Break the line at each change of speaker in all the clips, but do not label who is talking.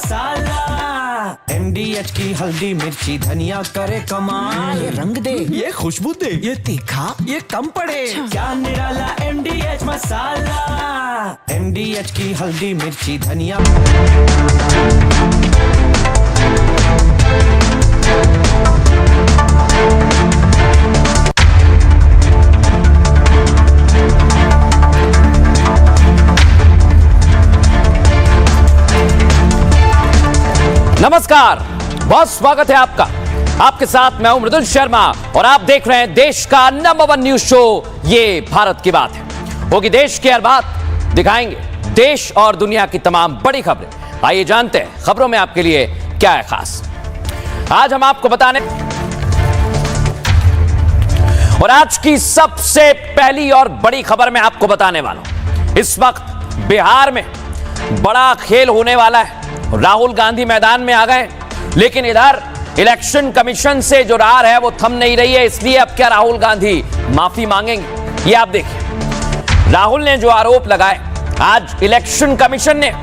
मसाला, MDH की हल्दी मिर्ची धनिया करे कमाल।
ये रंग दे,
ये खुशबू दे,
ये तीखा,
ये कम पड़े। क्या निराला MDH मसाला, MDH की हल्दी मिर्ची धनिया।
नमस्कार, बहुत स्वागत है आपका। आपके साथ मैं हूं मृदुल शर्मा और आप देख रहे हैं देश का नंबर 1 न्यूज शो ये भारत की बात है। होगी देश की हर बात, दिखाएंगे देश और दुनिया की तमाम बड़ी खबरें। आइए जानते हैं खबरों में आपके लिए क्या है खास। आज हम आपको बताने और आज की सबसे पहली और बड़ी खबर मैं आपको बताने वाला हूं। इस वक्त बिहार में बड़ा खेल होने वाला है। राहुल गांधी मैदान में आ गए, लेकिन इधर इलेक्शन कमीशन से जो रार है वो थम नहीं रही है। इसलिए अब क्या राहुल गांधी माफी मांगेंगे, ये आप देखिए। राहुल ने जो आरोप लगाए, आज इलेक्शन कमीशन ने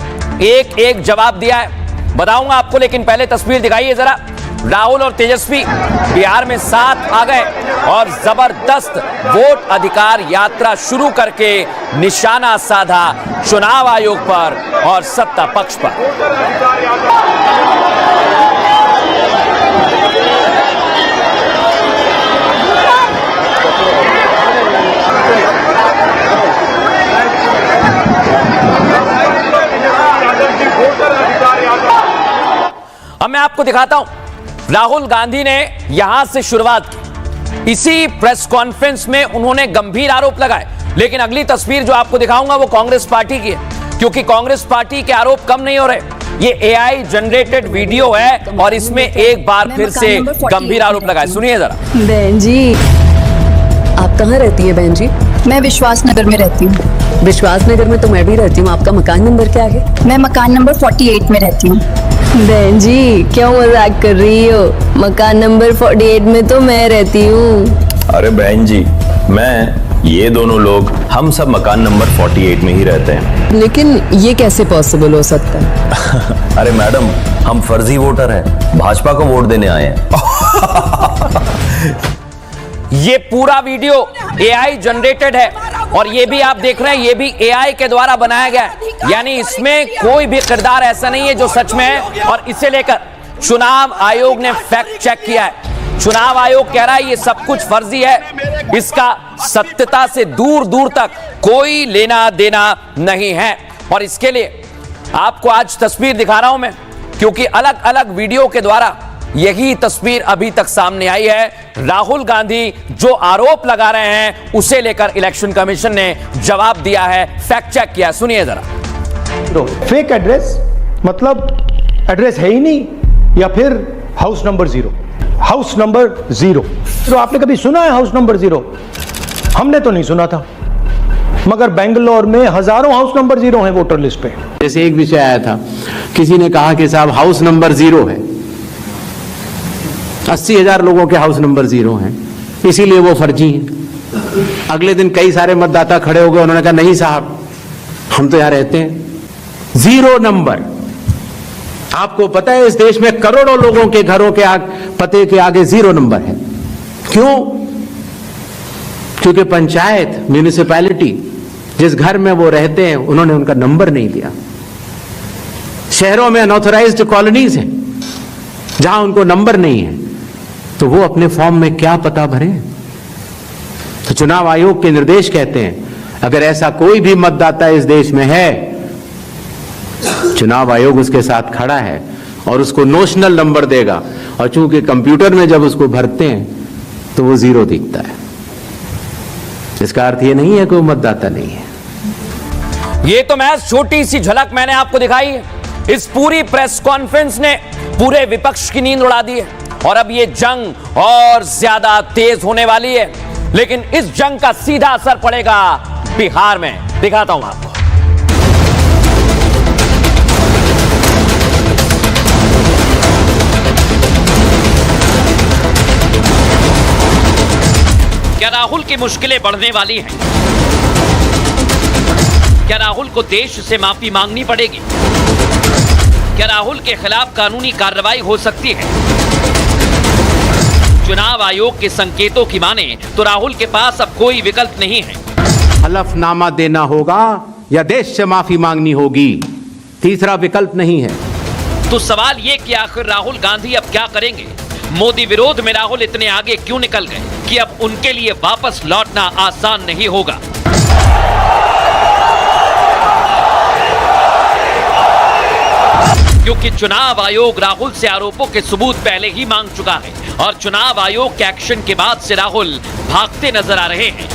एक एक जवाब दिया है, बताऊंगा आपको। लेकिन पहले तस्वीर दिखाइए जरा। राहुल और तेजस्वी बिहार में साथ आ गए और जबरदस्त वोट अधिकार यात्रा शुरू करके निशाना साधा चुनाव आयोग पर और सत्ता पक्ष पर। अब मैं आपको दिखाता हूं, राहुल गांधी ने यहां से शुरुआत की। इसी प्रेस कॉन्फ्रेंस में उन्होंने गंभीर आरोप लगाए। लेकिन अगली तस्वीर जो आपको दिखाऊंगा वो कांग्रेस पार्टी की है, क्योंकि कांग्रेस पार्टी के आरोप कम नहीं हो रहे। ये AI जनरेटेड वीडियो है और इसमें एक बार फिर से गंभीर आरोप लगाए। सुनिए जरा।
बहन जी, आप कहाँ रहती है बहन जी?
मैं विश्वास नगर में रहती हूँ।
विश्वास नगर में तो मैं भी रहती हूँ। आपका मकान नंबर क्या है?
मैं मकान नंबर 48 में रहती हूँ।
बहन जी, क्यों मजाक कर रही हो? मकान नंबर 48 में तो मैं रहती हूँ।
अरे बहन जी, मैं ये दोनों लोग हम सब मकान नंबर 48 में ही रहते हैं।
लेकिन ये कैसे पॉसिबल हो सकता है?
अरे मैडम, हम फर्जी वोटर हैं, भाजपा को वोट देने आए हैं।
ये पूरा वीडियो AI जनरेटेड है और ये भी आप देख रहे हैं, ये भी AI के द्वारा बनाया गया है। यानी इसमें कोई भी किरदार ऐसा नहीं है जो सच में है। और इसे लेकर चुनाव आयोग ने फैक्ट चेक किया है। चुनाव आयोग कह रहा है ये सब कुछ फर्जी है, इसका सत्यता से दूर दूर तक कोई लेना देना नहीं है। और इसके लिए आपको आज तस्वीर दिखा रहा हूं मैं, क्योंकि अलग अलग वीडियो के द्वारा यही तस्वीर अभी तक सामने आई है। राहुल गांधी जो आरोप लगा रहे हैं उसे लेकर इलेक्शन कमीशन ने जवाब दिया है, फैक्ट चेक किया। सुनिए जरा।
फेक एड्रेस मतलब एड्रेस है ही नहीं, या फिर हाउस नंबर 0। हाउस नंबर 0 तो आपने कभी सुना है हाउस नंबर 0? हमने तो नहीं सुना था, मगर बेंगलोर में हजारों हाउस नंबर 0 हैं वोटर लिस्ट पे।
जैसे एक विषय आया था, किसी ने कहा कि साहब हाउस नंबर 0 है, 80,000 लोगों के हाउस नंबर 0 हैं, इसीलिए वो फर्जी हैं। अगले दिन कई सारे मतदाता खड़े हो गए, उन्होंने कहा नहीं साहब, हम तो यहां रहते हैं। 0 नंबर। आपको पता है इस देश में करोड़ों लोगों के घरों के पते के आगे 0 नंबर है। क्यों? क्योंकि पंचायत, म्यूनिसिपैलिटी, जिस घर में वो रहते हैं उन्होंने उनका नंबर नहीं दिया। शहरों में अनऑथराइज्ड कॉलोनीज हैं जहां उनको नंबर नहीं है, तो वो अपने फॉर्म में क्या पता भरे? तो चुनाव आयोग के निर्देश कहते हैं अगर ऐसा कोई भी मतदाता इस देश में है, चुनाव आयोग उसके साथ खड़ा है और उसको नोशनल नंबर देगा। और चूंकि कंप्यूटर में जब उसको भरते हैं तो वो 0 दिखता है। इसका अर्थ ये नहीं है कि वो मतदाता नहीं है।
ये तो मैं छोटी सी झलक मैंने आपको दिखाई है। इस पूरी प्रेस कॉन्फ्रेंस ने पूरे विपक्ष की नींद उड़ा दी है और अब ये जंग और ज्यादा तेज होने वाली है। लेकिन इस जंग का सीधा असर पड़ेगा बिहार में। दिखाता हूं आपको। क्या राहुल की मुश्किलें बढ़ने वाली हैं? क्या राहुल को देश से माफी मांगनी पड़ेगी? क्या राहुल के खिलाफ कानूनी कार्रवाई हो सकती है? चुनाव आयोग के संकेतों की माने तो राहुल के पास अब कोई विकल्प नहीं है।
हलफनामा देना होगा या देश से माफी मांगनी होगी, तीसरा विकल्प नहीं है।
तो सवाल ये कि आखिर राहुल गांधी अब क्या करेंगे? मोदी विरोध में राहुल इतने आगे क्यों निकल गए कि अब उनके लिए वापस लौटना आसान नहीं होगा? क्योंकि चुनाव आयोग राहुल से आरोपों के सबूत पहले ही मांग चुका है और चुनाव आयोग के एक्शन के बाद से राहुल भागते नजर आ रहे हैं।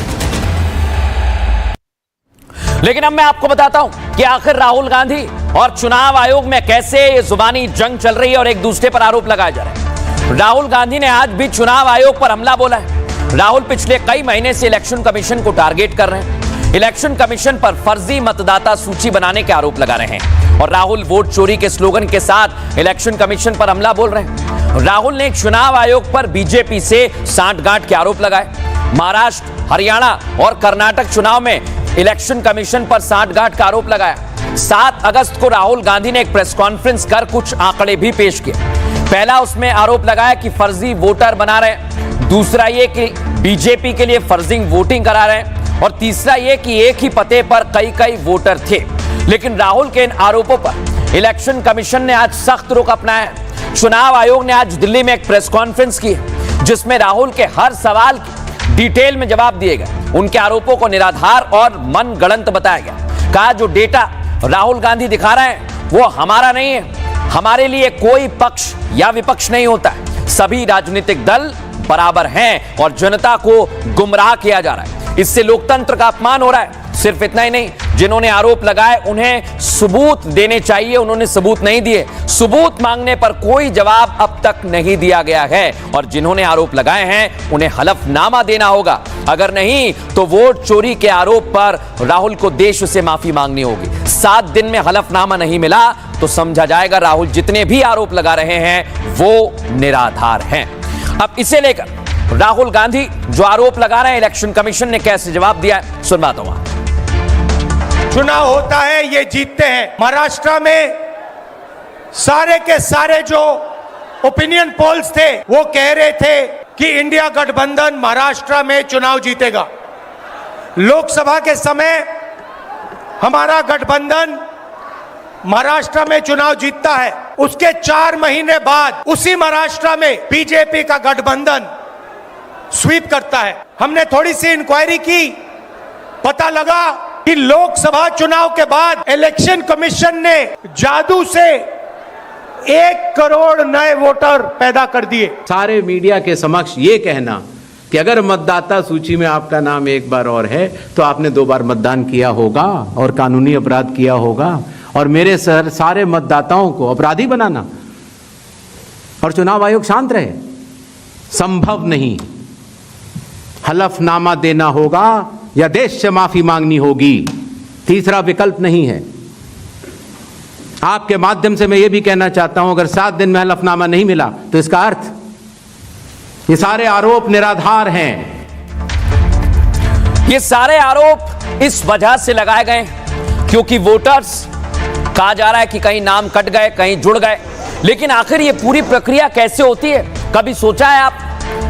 लेकिन अब मैं आपको बताता हूं कि आखिर राहुल गांधी और चुनाव आयोग में कैसे ये जुबानी जंग चल रही है और एक दूसरे पर आरोप लगाए जा रहे हैं। राहुल गांधी ने आज भी चुनाव आयोग पर हमला बोला है। राहुल पिछले कई महीने से इलेक्शन कमीशन को टारगेट कर रहे हैं। इलेक्शन कमीशन पर फर्जी मतदाता सूची बनाने के आरोप लगा रहे हैं और राहुल वोट चोरी के स्लोगन के साथ इलेक्शन कमीशन पर हमला बोल रहे हैं। राहुल ने चुनाव आयोग पर बीजेपी से सांठगांठ के आरोप लगाए। महाराष्ट्र, हरियाणा और कर्नाटक चुनाव में इलेक्शन कमीशन पर सांठगांठ का आरोप लगाया। 7 अगस्त को राहुल गांधी ने एक प्रेस कॉन्फ्रेंस कर कुछ आंकड़े भी पेश किए। पहला उसमें आरोप लगाया कि फर्जी वोटर बना रहे, दूसरा ये कि बीजेपी के लिए फर्जी वोटिंग करा रहे हैं और तीसरा ये कि एक ही पते पर कई वोटर थे। लेकिन राहुल के इन आरोपों पर इलेक्शन कमीशन ने आज सख्त रुख अपनाया। चुनाव आयोग ने आज दिल्ली में एक प्रेस कॉन्फ्रेंस की जिसमें राहुल के हर सवाल की डिटेल में जवाब दिए गए। उनके आरोपों को निराधार और मनगढ़ंत बताया गया। कहा जो डेटा राहुल गांधी दिखा रहे हैं वो हमारा नहीं है। हमारे लिए कोई पक्ष या विपक्ष नहीं होता है। सभी राजनीतिक दल बराबर हैं और जनता को गुमराह किया जा रहा है। इससे लोकतंत्र का अपमान हो रहा है। सिर्फ इतना ही नहीं, जिन्होंने आरोप लगाए उन्हें सबूत देने चाहिए, उन्होंने सबूत नहीं दिए। सबूत मांगने पर कोई जवाब अब तक नहीं दिया गया है और जिन्होंने आरोप लगाए हैं उन्हें हलफनामा देना होगा। अगर नहीं तो वोट चोरी के आरोप पर राहुल को देश से माफी मांगनी होगी। 7 दिन में हलफनामा नहीं मिला तो समझा जाएगा राहुल जितने भी आरोप लगा रहे हैं वो निराधार हैं। अब इसे लेकर राहुल गांधी जो आरोप लगा रहे हैं इलेक्शन कमीशन ने कैसे जवाब दिया है, सुनवाता हूं।
चुनाव होता है, ये जीतते हैं। महाराष्ट्र में सारे के सारे जो ओपिनियन पोल्स थे वो कह रहे थे कि इंडिया गठबंधन महाराष्ट्र में चुनाव जीतेगा। लोकसभा के समय हमारा गठबंधन महाराष्ट्र में चुनाव जीतता है। उसके 4 महीने बाद उसी महाराष्ट्र में बीजेपी का गठबंधन स्वीप करता है। हमने थोड़ी सी इंक्वायरी की, पता लगा कि लोकसभा चुनाव के बाद इलेक्शन कमीशन ने जादू से 1 करोड़ नए वोटर पैदा कर दिए।
सारे मीडिया के समक्ष ये कहना कि अगर मतदाता सूची में आपका नाम एक बार और है तो आपने 2 बार मतदान किया होगा और कानूनी अपराध किया होगा और मेरे सारे मतदाताओं को अपराधी बनाना और चुनाव आयोग शांत रहे, संभव नहीं। हलफनामा देना होगा या देश से माफी मांगनी होगी, तीसरा विकल्प नहीं है। आपके माध्यम से मैं यह भी कहना चाहता हूं अगर 7 दिन में हलफनामा नहीं मिला तो इसका अर्थ ये सारे आरोप निराधार हैं।
ये सारे आरोप इस वजह से लगाए गए क्योंकि वोटर्स कहा जा रहा है कि कहीं नाम कट गए, कहीं जुड़ गए। लेकिन आखिर ये पूरी प्रक्रिया कैसे होती है, कभी सोचा है आप?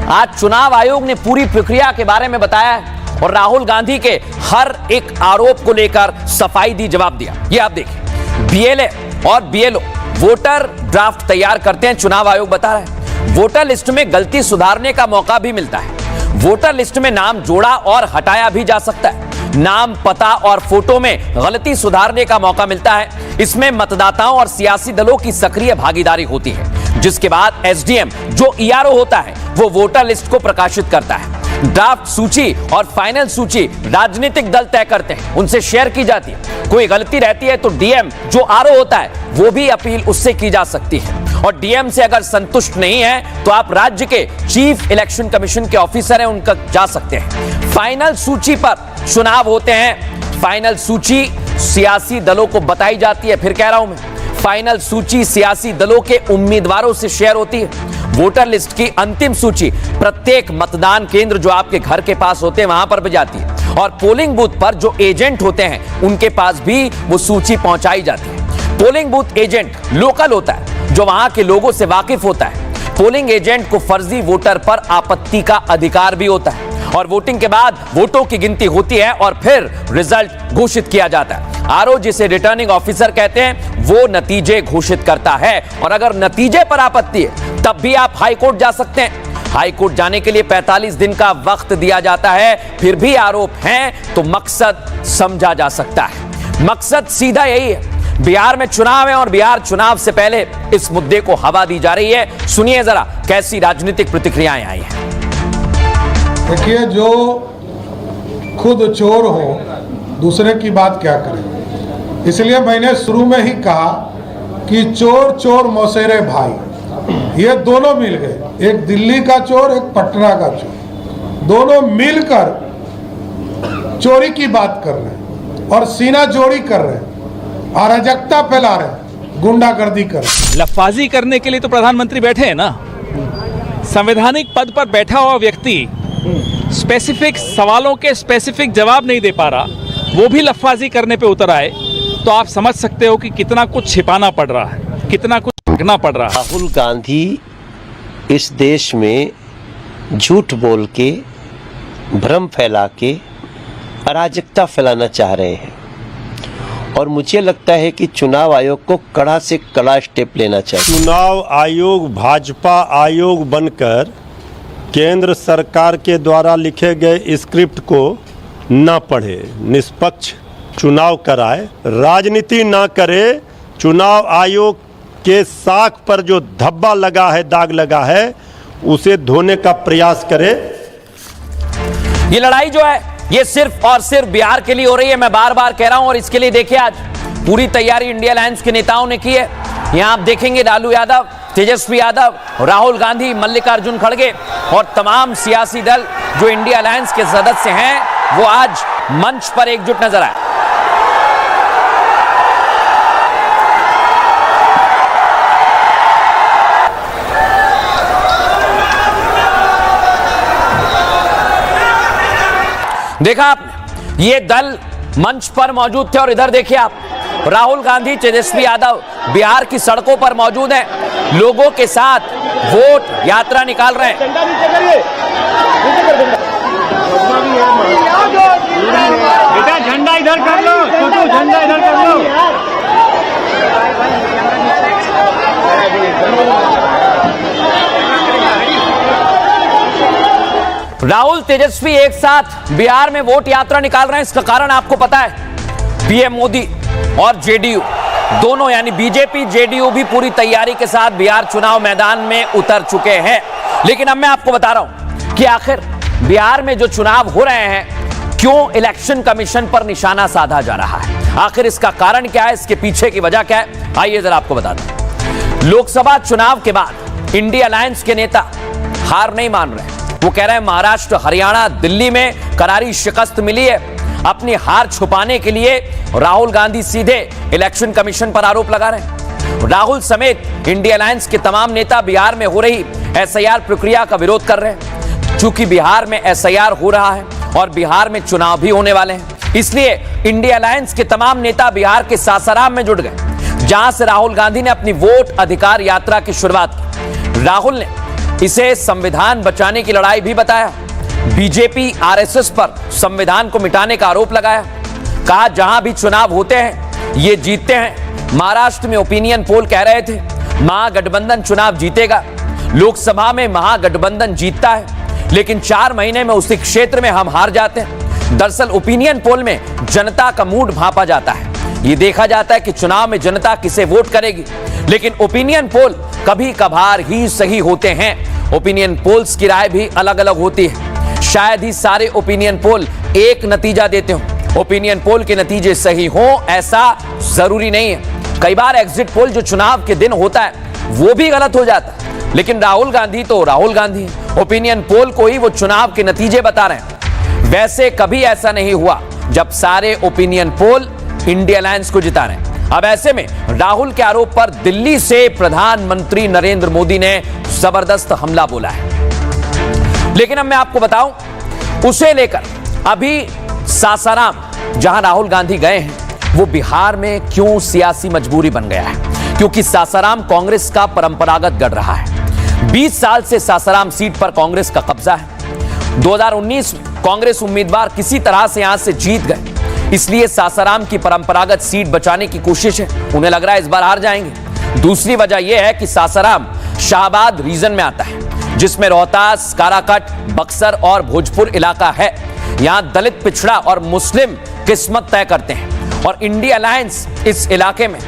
आज चुनाव आयोग ने पूरी प्रक्रिया के बारे में बताया है और राहुल गांधी के हर एक आरोप को लेकर सफाई दी, जवाब दिया। ये आप देखिए, बीएलए और बीएलओ वोटर ड्राफ्ट तैयार करते हैं। चुनाव आयोग बता रहा है वोटर लिस्ट में गलती सुधारने का मौका भी मिलता है। वोटर लिस्ट में नाम जोड़ा और हटाया भी जा सकता है। नाम, पता और फोटो में गलती सुधारने का मौका मिलता है। इसमें मतदाताओं और सियासी दलों की सक्रिय भागीदारी होती है, जिसके बाद एसडीएम जो ईआरओ होता है वो वोटर लिस्ट को प्रकाशित करता है। ड्राफ्ट सूची और फाइनल सूची राजनीतिक दल तय करते हैं, उनसे शेयर की जाती है। कोई गलती रहती है तो डीएम जो आरओ होता है वो भी अपील उससे की जा सकती है और डीएम से अगर संतुष्ट नहीं है तो आप राज्य के चीफ इलेक्शन कमीशन के ऑफिसर हैं उनका जा सकते हैं। फाइनल सूची पर चुनाव होते हैं। फाइनल सूची सियासी दलों को बताई जाती है। फिर कह रहा हूं मैं, फाइनल सूची सियासी दलों के उम्मीदवारों से शेयर होती है। वोटर लिस्ट की अंतिम सूची प्रत्येक मतदान केंद्र जो आपके घर के पास होते हैं वहां पर भी जाती है और पोलिंग बूथ पर जो एजेंट होते हैं उनके पास भी वो सूची पहुंचाई जाती है। पोलिंग बूथ एजेंट लोकल होता है, जो वहां के लोगों से वाकिफ होता है। पोलिंग एजेंट को फर्जी वोटर पर आपत्ति का अधिकार भी होता है और वोटिंग के बाद वोटों की गिनती होती है और फिर रिजल्ट घोषित किया जाता है। आरओ, जिसे रिटर्निंग ऑफिसर कहते हैं, वो नतीजे घोषित करता है और अगर नतीजे पर आपत्ति है तब भी आप हाई कोर्ट जा सकते हैं। हाई कोर्ट जाने के लिए 45 दिन का वक्त दिया जाता है। फिर भी आरोप हैं तो मकसद समझा जा सकता है। मकसद सीधा यही है, बिहार में चुनाव है और बिहार चुनाव से पहले इस मुद्दे को हवा दी जा रही है। सुनिए जरा कैसी राजनीतिक प्रतिक्रियाएं आई हैं।
देखिए, जो खुद चोर हो दूसरे की बात क्या करें। इसलिए मैंने शुरू में ही कहा कि चोर चोर मौसेरे भाई, ये दोनों मिल गए, एक दिल्ली का चोर, एक पटना का चोर, दोनों मिलकर चोरी की बात कर रहे हैं और सीना जोड़ी कर रहे हैं, अराजकता फैला रहे हैं, गुंडागर्दी कर रहे हैं।
लफाजी करने के लिए तो प्रधानमंत्री बैठे हैं ना। संवैधानिक पद पर बैठा हुआ व्यक्ति स्पेसिफिक सवालों के स्पेसिफिक जवाब नहीं दे पा रहा, वो भी लफाजी करने पे उतर आए, तो आप समझ सकते हो कि कितना कुछ छिपाना पड़ रहा है, कितना कुछ ढकना पड़ रहा है।
राहुल गांधी इस देश में झूठ बोल के, भ्रम फैला के अराजकता फैलाना चाह रहे हैं और मुझे लगता है कि चुनाव आयोग को कड़ा से कड़ा स्टेप लेना चाहिए।
चुनाव आयोग भाजपा आयोग बनकर केंद्र सरकार के द्वारा लिखे गए स्क्रिप्ट को न पढ़े, निष्पक्ष चुनाव कराए, राजनीति ना करे, चुनाव आयोग के साख पर जो धब्बा लगा है, दाग लगा है, उसे धोने का प्रयास करे।
ये लड़ाई जो है ये सिर्फ और सिर्फ बिहार के लिए हो रही है, मैं बार बार कह रहा हूं। और इसके लिए देखिए आज पूरी तैयारी इंडिया अलायंस के नेताओं ने की है। यहां आप देखेंगे लालू यादव, तेजस्वी यादव, राहुल गांधी, मल्लिकार्जुन खड़गे और तमाम सियासी दल जो इंडिया अलायंस के सदस्य हैं वो आज मंच पर एकजुट नजर आए। देखा आपने, ये दल मंच पर मौजूद थे और इधर देखिए आप, राहुल गांधी, तेजस्वी यादव बिहार की सड़कों पर मौजूद हैं, लोगों के साथ वोट यात्रा निकाल रहे हैं।
बेटा झंडा इधर कर लो, झंडा इधर कर लो।
राहुल, तेजस्वी एक साथ बिहार में वोट यात्रा निकाल रहे हैं। इसका कारण आपको पता है, पीएम मोदी और जेडीयू दोनों यानी बीजेपी जेडीयू भी पूरी तैयारी के साथ बिहार चुनाव मैदान में उतर चुके हैं। लेकिन अब मैं आपको बता रहा हूं कि आखिर बिहार में जो चुनाव हो रहे हैं, क्यों इलेक्शन कमीशन पर निशाना साधा जा रहा है, आखिर इसका कारण क्या है, इसके पीछे की वजह क्या है, आइए जरा आपको बता दूं। लोकसभा चुनाव के बाद इंडिया अलायंस के नेता हार नहीं मान रहे। वो कह रहे हैं महाराष्ट्र, हरियाणा, दिल्ली में करारी शिकस्त मिली है। अपनी हार छुपाने के लिए राहुल गांधी सीधे इलेक्शन कमीशन पर आरोप लगा रहे हैं। राहुल समेत इंडिया अलायंस के तमाम नेता बिहार में हो रही एसआईआर प्रक्रिया का विरोध कर रहे हैं। चूंकि बिहार में एसआईआर हो रहा है और बिहार में चुनाव भी होने वाले हैं, इसलिए इंडिया अलायंस के तमाम नेता बिहार के सासाराम में जुट गए, जहां से राहुल गांधी ने अपनी वोट अधिकार यात्रा की शुरुआत की। राहुल ने इसे संविधान बचाने की लड़ाई भी बताया। बीजेपी आरएसएस पर संविधान को मिटाने का आरोप लगाया। कहा जहां भी चुनाव होते हैं ये जीतते हैं। महाराष्ट्र में ओपिनियन पोल कह रहे थे महागठबंधन चुनाव जीतेगा। लोकसभा में महागठबंधन जीतता है, लेकिन 4 महीने में उसी क्षेत्र में हम हार जाते हैं। दरअसल ओपिनियन पोल में जनता का मूड भांपा जाता है। ये देखा जाता है कि चुनाव में जनता किसे वोट करेगी, लेकिन ओपिनियन पोल कभी कभार ही सही होते हैं। ओपिनियन पोल्स की राय भी अलग अलग होती है। शायद ही सारे ओपिनियन पोल एक नतीजा देते हो। ओपिनियन पोल के नतीजे सही हो ऐसा जरूरी नहीं है। कई बार एग्जिट पोल जो चुनाव के दिन होता है वो भी गलत हो जाता है। लेकिन राहुल गांधी तो राहुल गांधी है, ओपिनियन पोल को ही वो चुनाव के नतीजे बता रहे हैं। वैसे कभी ऐसा नहीं हुआ जब सारे ओपिनियन पोल इंडिया अलायंस को जिता रहे हैं। अब ऐसे में राहुल के आरोप पर दिल्ली से प्रधानमंत्री नरेंद्र मोदी ने जबरदस्त हमला बोला है। लेकिन अब मैं आपको बताऊं, उसे लेकर अभी सासाराम जहां राहुल गांधी गए हैं, वो बिहार में क्यों सियासी मजबूरी बन गया है, क्योंकि सासाराम कांग्रेस का परंपरागत गढ़ रहा है। 20 साल से सासाराम सीट पर कांग्रेस का कब्जा है। 2019 कांग्रेस उम्मीदवार किसी तरह से यहां से जीत गए, इसलिए सासाराम की परंपरागत सीट बचाने की कोशिश है। उन्हें लग रहा है इस बार हार जाएंगे। दूसरी वजह यह है कि सासाराम शाहबाद रीजन में आता है, जिसमें रोहतास, काराकट, बक्सर और भोजपुर इलाका है। यहां दलित, पिछड़ा और मुस्लिम किस्मत तय करते हैं और इंडिया अलायंस इस इलाके में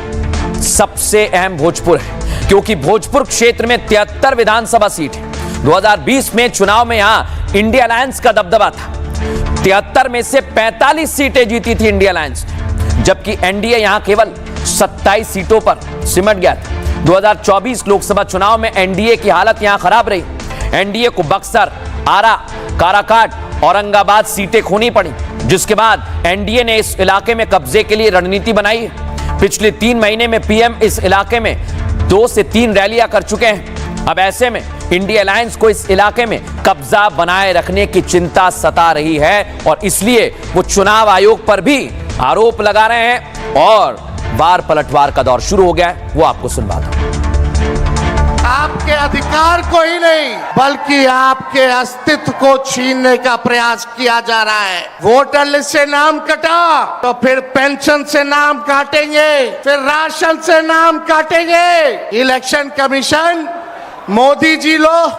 सबसे अहम भोजपुर है, क्योंकि भोजपुर क्षेत्र में 73 विधानसभा सीट है। 2020 में चुनाव में यहां इंडिया अलायंस का दबदबा था। 73 में से 45 सीटें जीती थी इंडिया अलायंस ने, जबकि एनडीए यहां केवल 27 सीटों पर सिमट गया था। 2024 लोकसभा चुनाव में एनडीए की हालत यहां खराब रही। एनडीए को बक्सर, आरा, काराकाट, औरंगाबाद सीटें खोनी पड़ी, जिसके बाद एनडीए ने इस इलाके में कब्जे के लिए रणनीति बनाई है। पिछले 3 महीने में पीएम इस इलाके में 2 से 3 रैलियां कर चुके हैं। अब ऐसे में इंडिया अलायंस को इस इलाके में कब्जा बनाए रखने की चिंता सता रही है और इसलिए वो चुनाव आयोग पर भी आरोप लगा रहे हैं और वार पलटवार का दौर शुरू हो गया है। वो आपको सुनवाता हूं।
आपके अधिकार को ही नहीं बल्कि आपके अस्तित्व को छीनने का प्रयास किया जा रहा है। वोटर लिस्ट से नाम कटा तो फिर पेंशन से नाम काटेंगे, फिर राशन से नाम काटेंगे। इलेक्शन कमीशन, मोदी जी लोग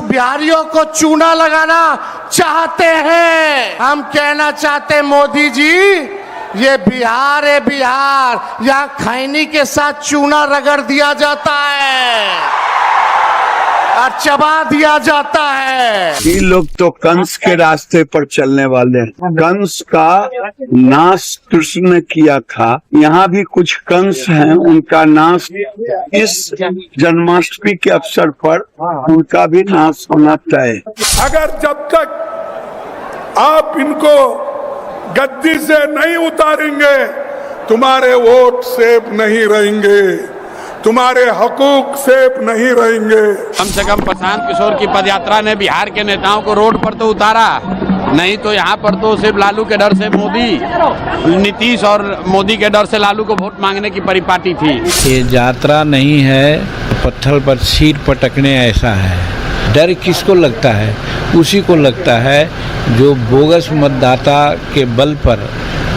बिहारियों को चूना लगाना चाहते हैं। हम कहना चाहते हैं मोदी जी, ये बिहार है बिहार, यहाँ खैनी के साथ चूना रगड़ दिया जाता है और चबा दिया जाता है।
ये लोग तो कंस के रास्ते पर चलने वाले हैं। कंस का नाश कृष्ण ने किया था, यहाँ भी कुछ कंस हैं, उनका नाश इस जन्माष्टमी के अवसर पर उनका भी नाश होना तय।
अगर जब तक आप इनको गद्दी से नहीं उतारेंगे, तुम्हारे वोट सेफ नहीं रहेंगे, तुम्हारे हकूक सेफ नहीं रहेंगे।
कम से कम प्रशांत किशोर की पदयात्रा ने बिहार के नेताओं को रोड पर तो उतारा, नहीं तो यहाँ पर तो सिर्फ लालू के डर से मोदी, नीतीश और मोदी के डर से लालू को वोट मांगने की परिपाटी थी।
ये यात्रा नहीं है, पत्थर पर सीट पटकने ऐसा है। डर किसको लगता है? उसी को लगता है जो बोगस मतदाता के बल पर,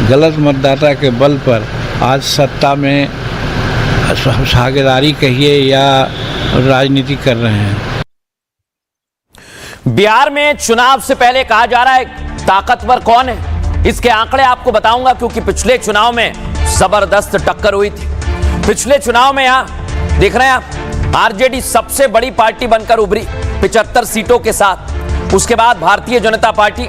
गलत मतदाता के बल पर आज सत्ता में साझेदारी कहिए या राजनीति कर रहे हैं।
बिहार में चुनाव से पहले कहा जा रहा है ताकतवर कौन है, इसके आंकड़े आपको बताऊंगा, क्योंकि पिछले चुनाव में जबरदस्त टक्कर हुई थी। पिछले चुनाव में यहां देख रहे हैं आप, आरजेडी सबसे बड़ी पार्टी बनकर उभरी 75 सीटों के साथ। उसके बाद भारतीय जनता पार्टी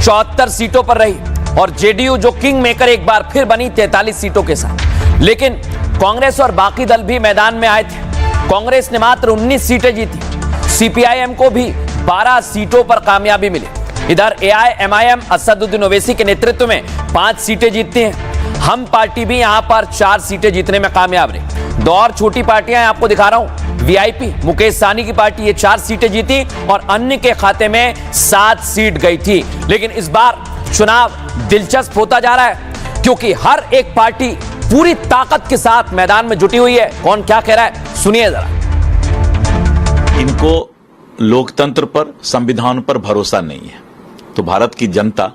74 सीटों पर रही और जेडीयू जो किंग मेकर एक बार फिर बनी 43 सीटों के साथ। लेकिन कांग्रेस और बाकी दल भी मैदान में आए थे। कांग्रेस ने मात्र 19 सीटें जीती। सीपीआईएम को भी 12 सीटों पर कामयाबी मिली। इधर एआईएमआईएम असदुद्दीन ओवैसी के नेतृत्व में 5 सीटें जीतती हैं। हम पार्टी भी यहां पर 4 सीटें जीतने में कामयाब रही। 2 और छोटी पार्टियां आपको दिखा रहा हूं। वीआईपी मुकेश साहनी की पार्टी ये 4 सीटें जीती और अन्य के खाते में 7 सीट गई थी। लेकिन इस बार चुनाव दिलचस्प होता जा रहा है, क्योंकि हर एक पार्टी पूरी ताकत के साथ मैदान में जुटी हुई है। कौन क्या कह रहा है, सुनिए जरा।
इनको लोकतंत्र पर, संविधान पर भरोसा नहीं है, तो भारत की जनता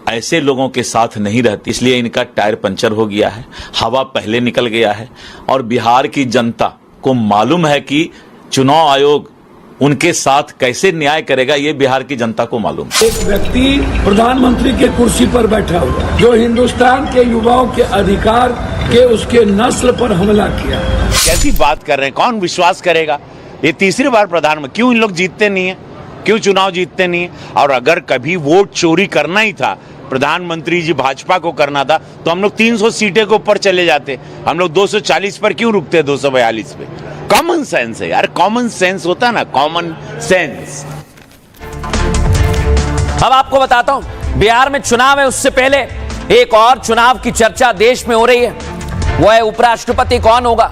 ऐसे लोगों के साथ नहीं रहती, इसलिए इनका टायर पंचर हो गया है, हवा पहले निकल गया है। और बिहार की जनता को मालूम है कि चुनाव आयोग उनके साथ कैसे न्याय करेगा, ये बिहार की जनता को मालूम है।
एक व्यक्ति प्रधानमंत्री के कुर्सी पर बैठा हुआ जो हिंदुस्तान के युवाओं के अधिकार के, उसके नस्ल पर हमला किया।
कैसी बात कर रहे हैं, कौन विश्वास करेगा? ये तीसरी बार प्रधानमंत्री, क्यों इन लोग जीतते नहीं है, क्यों चुनाव जीतते नहीं है? और अगर कभी वोट चोरी करना ही था, प्रधानमंत्री जी भाजपा को करना था, तो हम लोग 300 सीटें के ऊपर चले जाते। हम लोग 240 पर क्यों रुकते, 242 पे? कॉमन सेंस है यार, कॉमन सेंस होता ना, कॉमन सेंस।
अब आपको बताता हूं, बिहार में चुनाव है, उससे पहले एक और चुनाव की चर्चा देश में हो रही है, वो है उपराष्ट्रपति कौन होगा।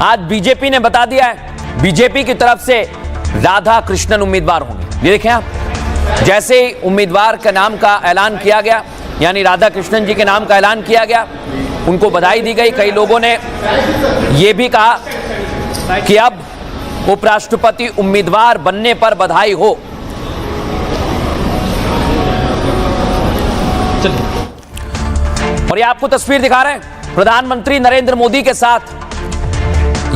आज बीजेपी ने बता दिया है, बीजेपी की तरफ से राधा कृष्णन उम्मीदवार होंगे। ये देखें आप, जैसे ही उम्मीदवार के नाम का ऐलान किया गया, यानी राधा कृष्णन जी के नाम का ऐलान किया गया, उनको बधाई दी गई। कई लोगों ने यह भी कहा कि अब उपराष्ट्रपति उम्मीदवार बनने पर बधाई हो। और ये आपको तस्वीर दिखा रहे हैं प्रधानमंत्री नरेंद्र मोदी के साथ।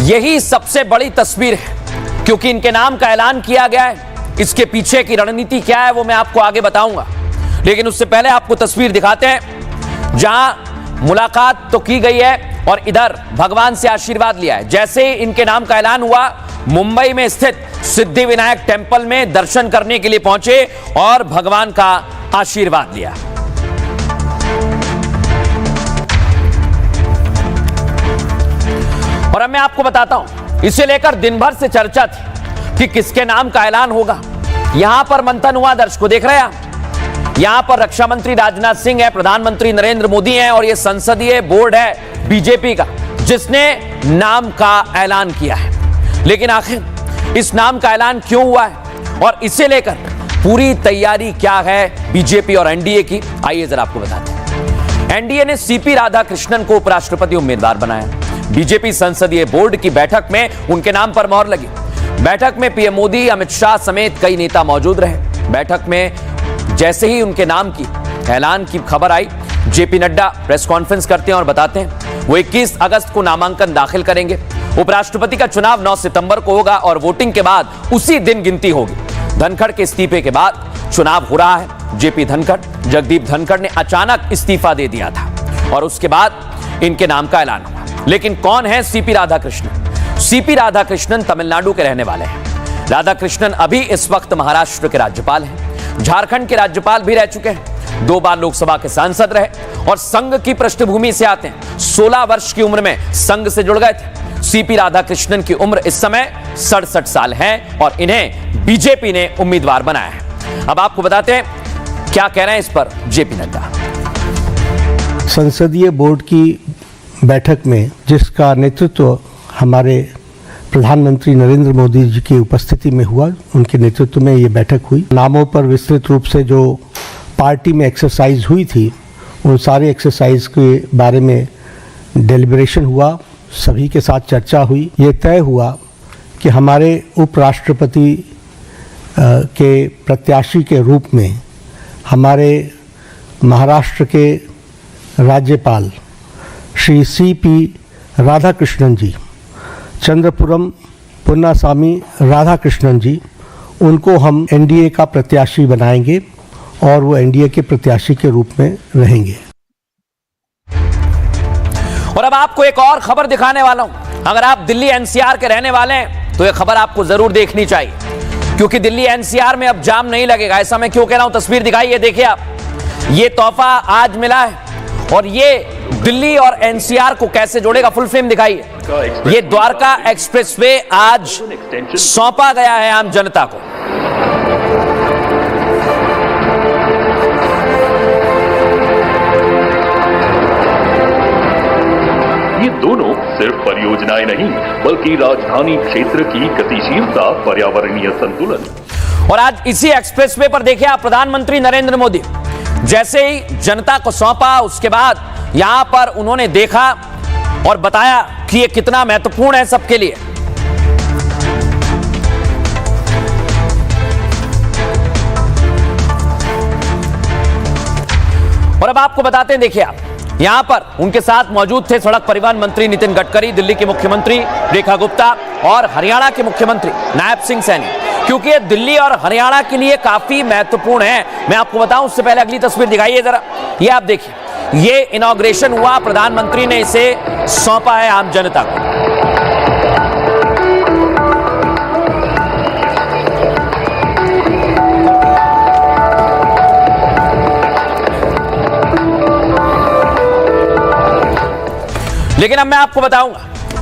यही सबसे बड़ी तस्वीर है क्योंकि इनके नाम का ऐलान किया गया है। इसके पीछे की रणनीति क्या है वो मैं आपको आगे बताऊंगा, लेकिन उससे पहले आपको तस्वीर दिखाते हैं जहां मुलाकात तो की गई है और इधर भगवान से आशीर्वाद लिया है। जैसे ही इनके नाम का ऐलान हुआ, मुंबई में स्थित सिद्धिविनायक टेंपल में दर्शन करने के लिए पहुंचे और भगवान का आशीर्वाद लिया। और अब मैं आपको बताता हूं, इसे लेकर दिन भर से चर्चा थी कि किसके नाम का ऐलान होगा। यहां पर मंथन हुआ, दर्शकों देख रहे हैं आप। यहां पर रक्षा मंत्री राजनाथ सिंह है, प्रधानमंत्री नरेंद्र मोदी हैं और यह संसदीय बोर्ड है बीजेपी का जिसने नाम का ऐलान किया है। लेकिन आखिर इस नाम का ऐलान क्यों हुआ है और इसे लेकर पूरी तैयारी क्या है बीजेपी और एनडीए की, आइए जरा आपको बताते हैं। एनडीए ने सीपी राधाकृष्णन को उपराष्ट्रपति उम्मीदवार बनाया। बीजेपी संसदीय बोर्ड की बैठक में उनके नाम पर मोहर लगी। बैठक में पीएम मोदी, अमित शाह समेत कई नेता मौजूद रहे। बैठक में जैसे ही उनके नाम की ऐलान की खबर आई, जेपी नड्डा प्रेस कॉन्फ्रेंस करते हैं और बताते हैं वो 21 अगस्त को नामांकन दाखिल करेंगे। उपराष्ट्रपति का चुनाव 9 सितंबर को होगा और वोटिंग के बाद उसी दिन गिनती होगी। धनखड़ के इस्तीफे के बाद चुनाव हो रहा है। जेपी धनखड़, जगदीप धनखड़ ने अचानक इस्तीफा दे दिया था और उसके बाद इनके नाम का ऐलान हुआ। लेकिन कौन है सीपी राधाकृष्णन? सीपी राधाकृष्णन तमिलनाडु के रहने वाले हैं। राधाकृष्णन अभी इस वक्त महाराष्ट्र के राज्यपाल हैं, झारखंड के राज्यपाल भी रह चुके हैं, 2 बार लोकसभा के सांसद रहे और संघ की पृष्ठभूमि से आते हैं। 16 वर्ष की उम्र में संघ से जुड़ गए थे। सीपी राधाकृष्णन की उम्र इस समय 67 साल है और इन्हें बीजेपी ने उम्मीदवार बनाया है। अब आपको बताते हैं क्या कह रहे हैं इस पर जेपी नड्डा।
संसदीय बोर्ड की बैठक में जिसका नेतृत्व हमारे प्रधानमंत्री नरेंद्र मोदी जी की उपस्थिति में हुआ, उनके नेतृत्व में ये बैठक हुई। नामों पर विस्तृत रूप से जो पार्टी में एक्सरसाइज हुई थी, उन सारे एक्सरसाइज के बारे में डेलिब्रेशन हुआ, सभी के साथ चर्चा हुई। ये तय हुआ कि हमारे उपराष्ट्रपति के प्रत्याशी के रूप में हमारे महाराष्ट्र के राज्यपाल श्री सीपी राधाकृष्णन जी, चंद्रपुरम पुन्नासामी राधाकृष्णन जी, उनको हम एनडीए का प्रत्याशी बनाएंगे और वो एनडीए के प्रत्याशी के रूप में रहेंगे।
और अब आपको एक और खबर दिखाने वाला हूं। अगर आप दिल्ली एनसीआर के रहने वाले हैं तो यह खबर आपको जरूर देखनी चाहिए क्योंकि दिल्ली एनसीआर में अब जाम नहीं लगेगा। ऐसा मैं क्यों कह रहा हूं, तस्वीर दिखाइए, देखिए आप। ये तोहफा आज मिला है और ये दिल्ली और एनसीआर को कैसे जोड़ेगा, फुल फ्रेम दिखाइए। ये द्वारका एक्सप्रेसवे आज सौंपा गया है आम जनता को।
ये दोनों सिर्फ परियोजनाएं नहीं बल्कि राजधानी क्षेत्र की गतिशीलता, पर्यावरणीय संतुलन।
और आज इसी एक्सप्रेसवे पर देखिए आप, प्रधानमंत्री नरेंद्र मोदी जैसे ही जनता को सौंपा, उसके बाद यहां पर उन्होंने देखा और बताया कि ये कितना महत्वपूर्ण है सबके लिए। और अब आपको बताते हैं, देखिए आप, यहां पर उनके साथ मौजूद थे सड़क परिवहन मंत्री नितिन गडकरी, दिल्ली के मुख्यमंत्री रेखा गुप्ता और हरियाणा के मुख्यमंत्री नायब सिंह सैनी, क्योंकि ये दिल्ली और हरियाणा के लिए काफी महत्वपूर्ण है। मैं आपको बताऊं उससे पहले अगली तस्वीर दिखाइए जरा, ये आप देखिए। ये इनॉग्रेशन हुआ, प्रधानमंत्री ने इसे सौंपा है आम जनता को। लेकिन अब मैं आपको बताऊंगा,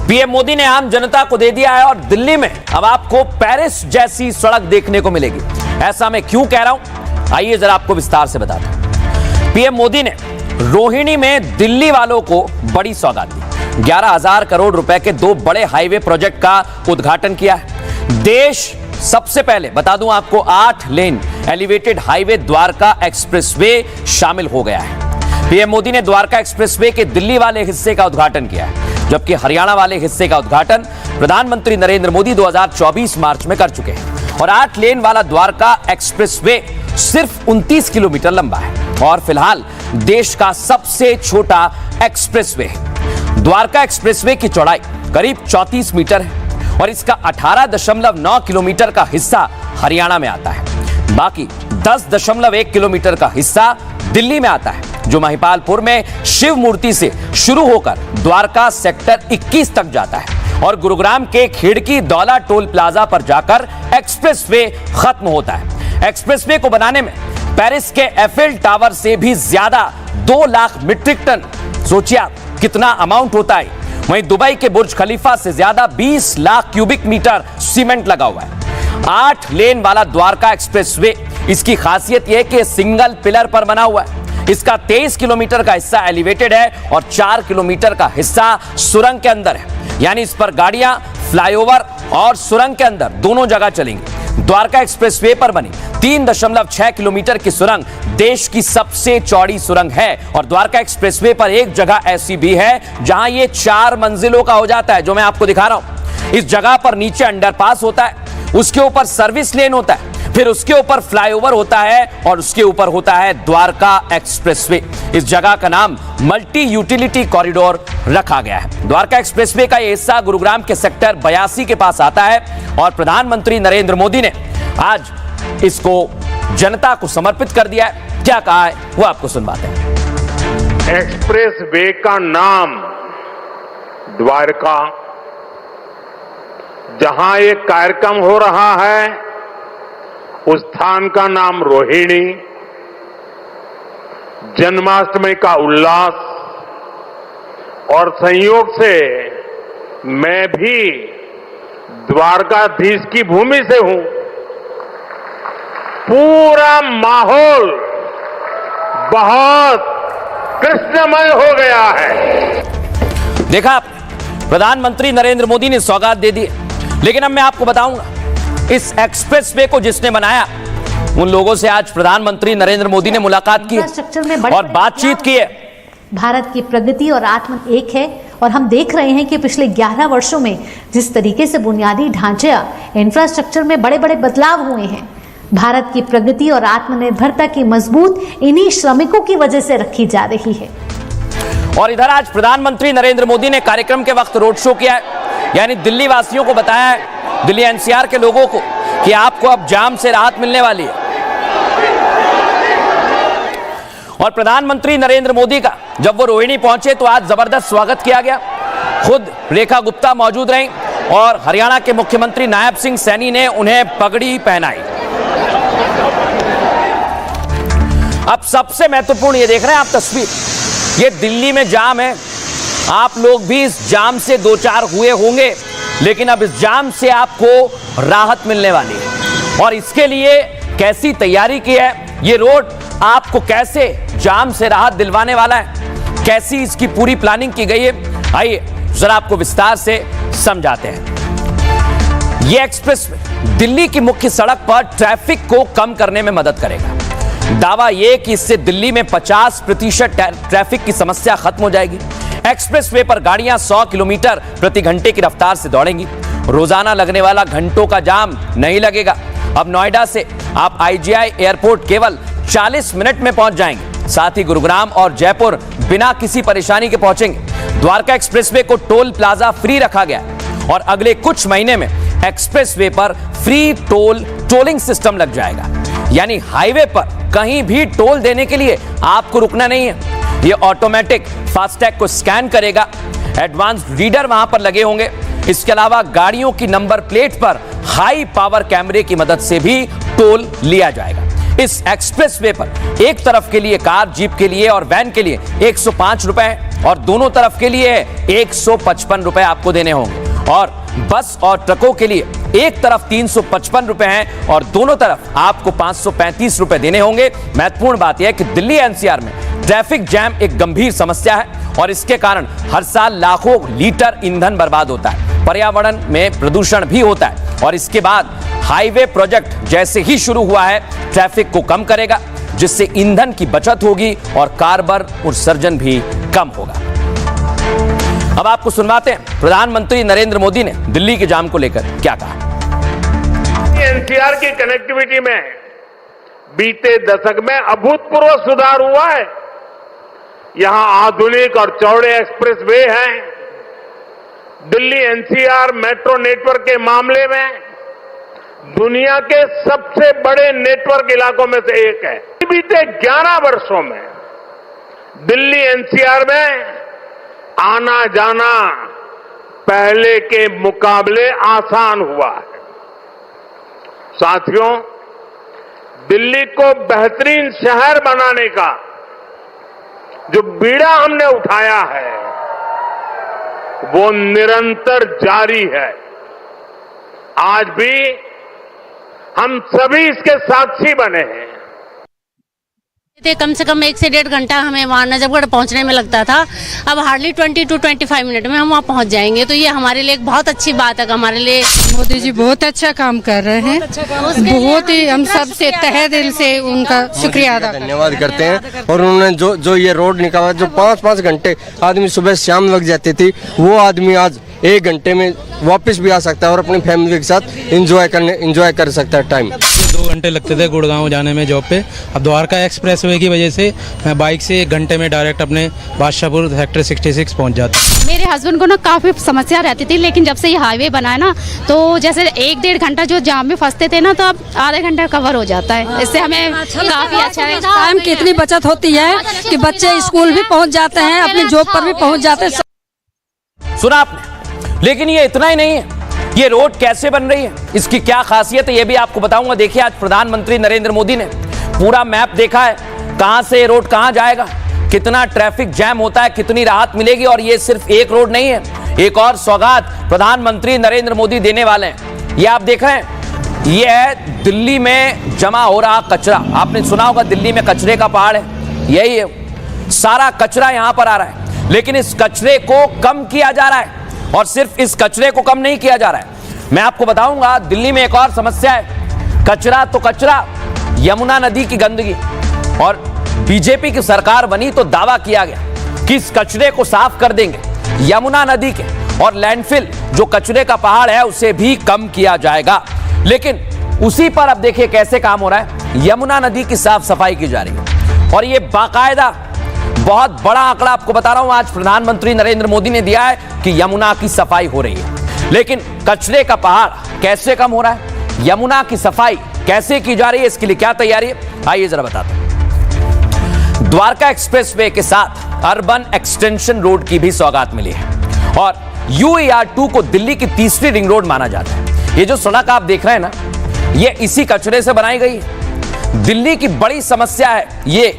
पीएम मोदी ने आम जनता को दे दिया है और दिल्ली में अब आपको पेरिस जैसी सड़क देखने को मिलेगी। ऐसा मैं क्यों कह रहा हूं, आइए जरा आपको विस्तार से बताता हूं। पीएम मोदी ने रोहिणी में दिल्ली वालों को बड़ी सौगात दी। 11,000 करोड़ रुपए के 2 बड़े हाईवे प्रोजेक्ट का उद्घाटन किया है। देश सबसे पहले बता दूं आपको 8 lane elevated highway Dwarka expressway शामिल हो गया है। पीएम मोदी ने द्वारका एक्सप्रेसवे के दिल्ली वाले हिस्से का उद्घाटन किया है, जबकि हरियाणा वाले हिस्से का उद्घाटन प्रधानमंत्री नरेंद्र मोदी 2024 मार्च में कर चुके हैं। और 8 लेन वाला द्वारका एक्सप्रेसवे सिर्फ 29 किलोमीटर लंबा है और फिलहाल देश का सबसे छोटा एक्सप्रेसवे है। द्वारका एक्सप्रेसवे की चौड़ाई करीब 34 मीटर है और इसका 18.9 किलोमीटर का हिस्सा हरियाणा में आता है। बाकी 10.1 किलोमीटर का हिस्सा दिल्ली में आता है, जो महिपालपुर में शिव मूर्ति से शुरू होकर द्वारका सेक्टर 21 तक जाता है और गुरुग्राम के खिड़की दौला टोल प्लाजा पर जाकर एक्सप्रेसवे खत्म होता है। एक्सप्रेसवे को बनाने में पेरिस के एफिल टावर से भी ज्यादा 2 लाख मीट्रिक टन, सोचिए आप कितना अमाउंट होता है। वहीं दुबई के बुर्ज खलीफा से ज्यादा 20 लाख क्यूबिक मीटर सीमेंट लगा हुआ है। 8 लेन वाला द्वारका एक्सप्रेसवे, इसकी खासियत यह कि सिंगल पिलर पर बना हुआ है। इसका 23 किलोमीटर का हिस्सा एलिवेटेड है और 4 किलोमीटर का हिस्सा सुरंग के अंदर है, यानी इस पर गाड़ियां फ्लाईओवर और सुरंग के अंदर दोनों जगह चलेंगी। द्वारका एक्सप्रेसवे पर बनी 3.6 किलोमीटर की सुरंग देश की सबसे चौड़ी सुरंग है और द्वारका एक्सप्रेसवे पर एक जगह ऐसी भी है जहां ये 4 मंजिलों का हो जाता है, जो मैं आपको दिखा रहा हूं। इस जगह पर नीचे अंडरपास होता है, उसके ऊपर सर्विस लेन होता है, फिर उसके ऊपर फ्लाईओवर होता है और उसके ऊपर होता है द्वारका एक्सप्रेसवे। इस जगह का नाम मल्टी यूटिलिटी कॉरिडोर रखा गया है। द्वारका एक्सप्रेसवे का यह हिस्सा गुरुग्राम के सेक्टर 82 के पास आता है और प्रधानमंत्री नरेंद्र मोदी ने आज इसको जनता को समर्पित कर दिया है। क्या कहा है वो आपको सुनवाते हैं।
एक्सप्रेस वे का नाम द्वारका, जहां एक कार्यक्रम हो रहा है उस स्थान का नाम रोहिणी, जन्माष्टमी का उल्लास, और संयोग से मैं भी द्वारकाधीश की भूमि से हूं। पूरा माहौल बहुत कृष्णमय हो गया है।
देखा, प्रधानमंत्री नरेंद्र मोदी ने सौगात दे दी, लेकिन अब मैं आपको बताऊंगा इस एक्सप्रेसवे को जिसने बनाया उन लोगों से आज प्रधानमंत्री नरेंद्र मोदी ने मुलाकात की और बातचीत की है।
भारत की प्रगति और आत्म एक है और हम देख रहे हैं कि पिछले 11 वर्षों में जिस तरीके से बुनियादी ढांचे इंफ्रास्ट्रक्चर में बड़े बड़े बदलाव हुए हैं, भारत की प्रगति और आत्मनिर्भरता की मजबूत इन्हीं श्रमिकों की वजह से रखी जा रही है।
और इधर आज प्रधानमंत्री नरेंद्र मोदी ने कार्यक्रम के वक्त रोड शो किया है, यानी दिल्ली वासियों को बताया है, दिल्ली एनसीआर के लोगों को, कि आपको अब जाम से राहत मिलने वाली है। और प्रधानमंत्री नरेंद्र मोदी का जब वो रोहिणी पहुंचे तो आज जबरदस्त स्वागत किया गया। खुद रेखा गुप्ता मौजूद रहीं और हरियाणा के मुख्यमंत्री नायब सिंह सैनी ने उन्हें पगड़ी पहनाई। अब सबसे महत्वपूर्ण ये देख रहे हैं आप तस्वीर, ये दिल्ली में जाम है। आप लोग भी इस जाम से 2-4 हुए होंगे, लेकिन अब इस जाम से आपको राहत मिलने वाली है। और इसके लिए कैसी तैयारी की है, ये रोड आपको कैसे जाम से राहत दिलवाने वाला है, कैसी इसकी पूरी प्लानिंग की गई है, आइए जरा आपको विस्तार से समझाते हैं। यह एक्सप्रेस दिल्ली की मुख्य सड़क पर ट्रैफिक को कम करने में मदद करेगा। दावा यह कि इससे दिल्ली में 50% ट्रैफिक की समस्या खत्म हो जाएगी। एक्सप्रेसवे पर गाड़ियां 100 किलोमीटर प्रति घंटे की रफ्तार से दौड़ेंगी। रोजाना लगने वाला घंटों का जाम नहीं लगेगा। अब नोएडा से आप आईजीआई एयरपोर्ट केवल 40 मिनट में पहुंच जाएंगे। साथ ही गुरुग्राम और जयपुर बिना किसी परेशानी के पहुंचेंगे। द्वारका एक्सप्रेसवे को टोल प्लाजा फ्री रखा गया है और अगले कुछ महीने में एक्सप्रेसवे पर फ्री टोलिंग सिस्टम लग जाएगा, यानी हाईवे पर कहीं भी टोल देने के लिए आपको रुकना नहीं है। यह ऑटोमेटिक फास्टैग को स्कैन करेगा, एडवांस रीडर वहां पर लगे होंगे। इसके अलावा गाड़ियों की नंबर प्लेट पर हाई पावर कैमरे की मदद से भी टोल लिया जाएगा। इस एक्सप्रेसवे पर एक तरफ के लिए कार, जीप के लिए और वैन के लिए 105 रुपए और दोनों तरफ के लिए 155 रुपए आपको देने होंगे। और बस और ट्रकों के लिए एक तरफ 355 रुपए हैं और दोनों तरफ आपको 535 रुपए देने होंगे। महत्वपूर्ण बात यह है कि दिल्ली एनसीआर में ट्रैफिक जैम एक गंभीर समस्या है और इसके कारण हर साल लाखों लीटर ईंधन बर्बाद होता है, पर्यावरण में प्रदूषण भी होता है। और इसके बाद हाईवे प्रोजेक्ट जैसे ही शुरू हुआ है, ट्रैफिक को कम करेगा। जिससे ईंधन की बचत होगी और कार्बन उत्सर्जन भी कम होगा। अब आपको सुनवाते हैं प्रधानमंत्री नरेंद्र मोदी ने दिल्ली के जाम को लेकर क्या कहा।
एनसीआर की कनेक्टिविटी में बीते दशक में अभूतपूर्व सुधार हुआ है। यहां आधुनिक और चौड़े एक्सप्रेस वे हैं। दिल्ली एनसीआर मेट्रो नेटवर्क के मामले में दुनिया के सबसे बड़े नेटवर्क इलाकों में से एक है। बीते 11 वर्षों में दिल्ली एनसीआर में आना जाना पहले के मुकाबले आसान हुआ है। साथियों, दिल्ली को बेहतरीन शहर बनाने का जो बीड़ा हमने उठाया है वो निरंतर जारी है। आज भी हम सभी इसके साक्षी बने हैं।
कम से कम 1 से 1.5 घंटा हमें वहाँ नजफगढ़ पहुँचने में लगता था। अब हार्डली 20 to 25 मिनट में हम वहाँ पहुँच जाएंगे। तो ये हमारे लिए एक बहुत अच्छी बात है। हमारे लिए
मोदी जी बहुत अच्छा काम कर रहे हैं। बहुत ही हम सब से तहे दिल से उनका शुक्रिया अदा
धन्यवाद करते हैं। और उन्होंने जो ये रोड निकाला, जो 5-5 घंटे आदमी सुबह शाम लग जाती थी, वो आदमी आज 1 घंटे में वापस भी आ सकता है और अपनी फैमिली के साथ एंजॉय कर सकता है। टाइम
2 घंटे लगते थे गुड़गांव जाने में जॉब पे। अब द्वारका एक्सप्रेस वे की वजह से मैं बाइक से 1 घंटे में डायरेक्ट अपने बादशाहपुर सेक्टर 66 पहुंच जाता।
मेरे हस्बैंड को ना काफ़ी समस्या रहती थी, लेकिन जब से ये हाईवे बना है ना, तो जैसे 1-1.5 घंटा जो जाम में फंसते थे ना, तो अब आधे घंटा कवर हो जाता है। इससे हमें काफ़ी अच्छा है।
टाइम की इतनी बचत होती है कि बच्चे स्कूल भी पहुँच जाते हैं, अपनी जॉब पर भी पहुँच जाते हैं।
सुना आपने, लेकिन ये इतना ही नहीं है। ये रोड कैसे बन रही है, इसकी क्या खासियत है, ये भी आपको बताऊंगा। देखिए, आज प्रधानमंत्री नरेंद्र मोदी ने पूरा मैप देखा है, कहां से ये रोड कहां जाएगा, कितना ट्रैफिक जैम होता है, कितनी राहत मिलेगी। और ये सिर्फ एक रोड नहीं है, एक और सौगात प्रधानमंत्री नरेंद्र मोदी देने वाले हैं। ये आप देख रहे हैं, ये है दिल्ली में जमा हो रहा कचरा। आपने सुना होगा दिल्ली में कचरे का पहाड़ है, यही है। सारा कचरा यहां पर आ रहा है, लेकिन इस कचरे को कम किया जा रहा है। और सिर्फ इस कचरे को कम नहीं किया जा रहा है, मैं आपको बताऊंगा दिल्ली में एक और समस्या है। कचरा तो कचरा, यमुना नदी की गंदगी। और बीजेपी की सरकार बनी तो दावा किया गया कि इस कचरे को साफ कर देंगे, यमुना नदी के और लैंडफिल जो कचरे का पहाड़ है उसे भी कम किया जाएगा। लेकिन उसी पर अब देखिए कैसे काम हो रहा है। यमुना नदी की साफ सफाई की जा रही है और ये बाकायदा बहुत बड़ा आंकड़ा आपको बता रहा हूं, आज प्रधानमंत्री नरेंद्र मोदी ने दिया है कि यमुना की सफाई हो रही है। लेकिन कचरे का पहाड़ कैसे कम हो रहा है, यमुना की सफाई कैसे की जा रही है, इसके लिए क्या तैयारी है, आइए जरा बताते हैं। द्वारका एक्सप्रेसवे के साथ अर्बन एक्सटेंशन रोड की भी सौगात मिली है और UER2 को दिल्ली की तीसरी रिंग रोड माना जाता है। ये जो सड़क आप देख रहे हैं ना, ये इसी कचरे से बनाई गई है। दिल्ली की बड़ी समस्या है ये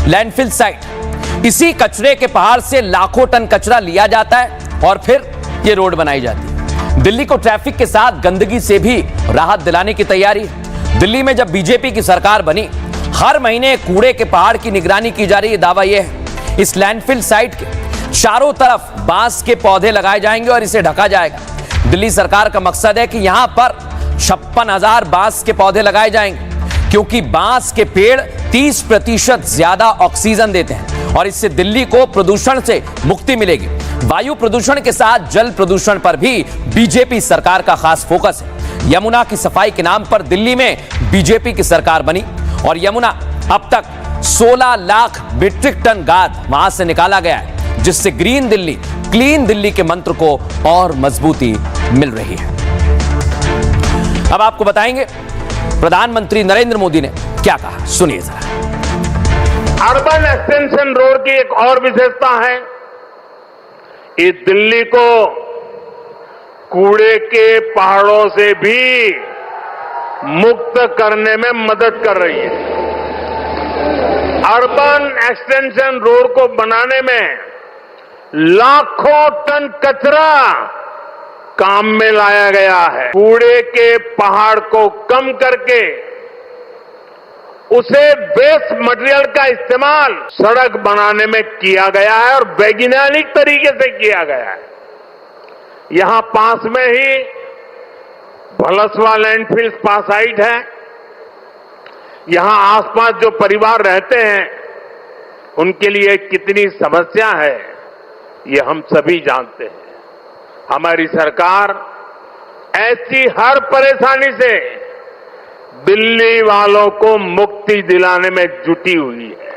लैंडफिल साइट। इसी कचरे के पहाड़ से लाखों टन कचरा लिया जाता है और फिर ये रोड बनाई जाती है। दिल्ली को ट्रैफिक के साथ गंदगी से भी राहत दिलाने की तैयारी है। दिल्ली में जब बीजेपी की सरकार बनी, हर महीने कूड़े के पहाड़ की निगरानी की जा रही है। दावा यह है इस लैंडफिल साइट के चारों तरफ बांस के पौधे लगाए जाएंगे और इसे ढका जाएगा। दिल्ली सरकार का मकसद है कि यहां पर 56,000 बांस के पौधे लगाए जाएंगे, क्योंकि बांस के पेड़ 30% ज्यादा ऑक्सीजन देते हैं और इससे दिल्ली को प्रदूषण से मुक्ति मिलेगी। वायु प्रदूषण के साथ जल प्रदूषण पर भी बीजेपी सरकार का खास फोकस है। यमुना की सफाई के नाम पर दिल्ली में बीजेपी की सरकार बनी और यमुना अब तक 16 लाख मीट्रिक टन गाद वहां से निकाला गया है, जिससे ग्रीन दिल्ली, क्लीन दिल्ली के मंत्र को और मजबूती मिल रही है। अब आपको बताएंगे प्रधानमंत्री नरेंद्र मोदी ने क्या कहा, सुनिए जरा।
अर्बन एक्सटेंशन रोड की एक और विशेषता है, ये दिल्ली को कूड़े के पहाड़ों से भी मुक्त करने में मदद कर रही है। अर्बन एक्सटेंशन रोड को बनाने में लाखों टन कचरा काम में लाया गया है। कूड़े के पहाड़ को कम करके उसे वेस्ट मटेरियल का इस्तेमाल सड़क बनाने में किया गया है और वैज्ञानिक तरीके से किया गया है। यहां पास में ही भलसवा लैंडफिल स्पा साइट है। यहां आसपास जो परिवार रहते हैं उनके लिए कितनी समस्या है ये हम सभी जानते हैं। हमारी सरकार ऐसी हर परेशानी से दिल्ली वालों को मुक्ति दिलाने में जुटी हुई है।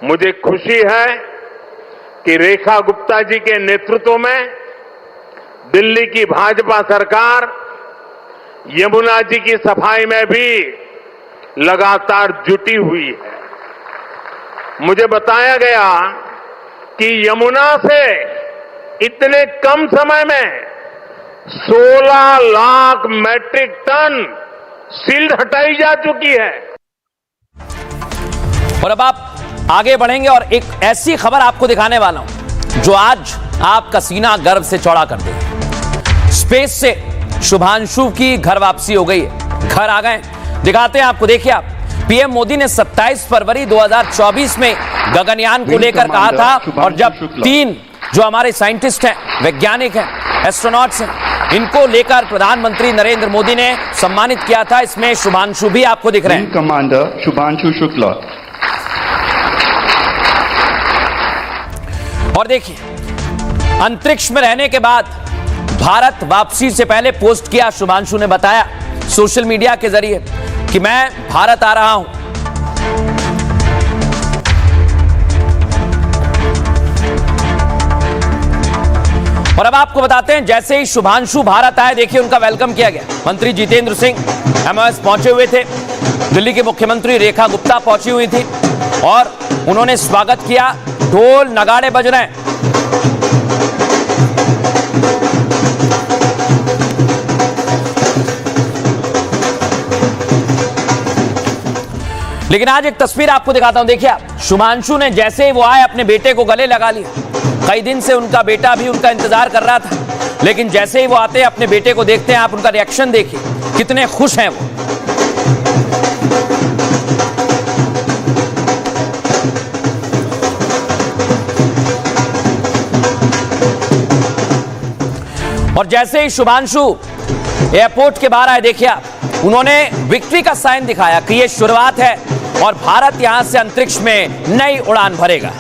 मुझे खुशी है कि रेखा गुप्ता जी के नेतृत्व में दिल्ली की भाजपा सरकार यमुना जी की सफाई में भी लगातार जुटी हुई है। मुझे बताया गया कि यमुना से इतने कम समय में 16 लाख मैट्रिक टन सील्ड हटाई जा चुकी है।
और अब आप आगे बढ़ेंगे और एक ऐसी खबर आपको दिखाने वाला हूं जो आज आपका सीना गर्व से चौड़ा कर देगी। स्पेस से शुभांशु की घर वापसी हो गई है, घर आ गए। दिखाते हैं आपको, देखिए आप। पीएम मोदी ने 27 फरवरी 2024 में गगनयान को लेकर कहा था और जब 3 जो हमारे साइंटिस्ट हैं, वैज्ञानिक हैं, एस्ट्रोनॉट्स हैं, इनको लेकर प्रधानमंत्री नरेंद्र मोदी ने सम्मानित किया था। इसमें शुभांशु भी आपको दिख रहे हैं।
कमांडर शुभांशु शुक्ला।
और देखिए, अंतरिक्ष में रहने के बाद भारत वापसी से पहले पोस्ट किया शुभांशु ने बताया सोशल मीडिया के जरिए कि मैं भारत आ रहा हूं। और अब आपको बताते हैं, जैसे ही शुभांशु भारत आए, देखिए उनका वेलकम किया गया। मंत्री जितेंद्र सिंह एमओएस पहुंचे हुए थे, दिल्ली की मुख्यमंत्री रेखा गुप्ता पहुंची हुई थी और उन्होंने स्वागत किया। ढोल नगाड़े बज रहे हैं। लेकिन आज एक तस्वीर आपको दिखाता हूं, देखिए आप। शुभांशु ने जैसे ही वो आए अपने बेटे को गले लगा लिया। कई दिन से उनका बेटा भी उनका इंतजार कर रहा था, लेकिन जैसे ही वो आते हैं अपने बेटे को देखते हैं, आप उनका रिएक्शन देखिए, कितने खुश हैं वो। और जैसे ही शुभांशु एयरपोर्ट के बाहर आए, देखिए आप, उन्होंने विक्ट्री का साइन दिखाया कि ये शुरुआत है और भारत यहां से अंतरिक्ष में नई उड़ान भरेगा।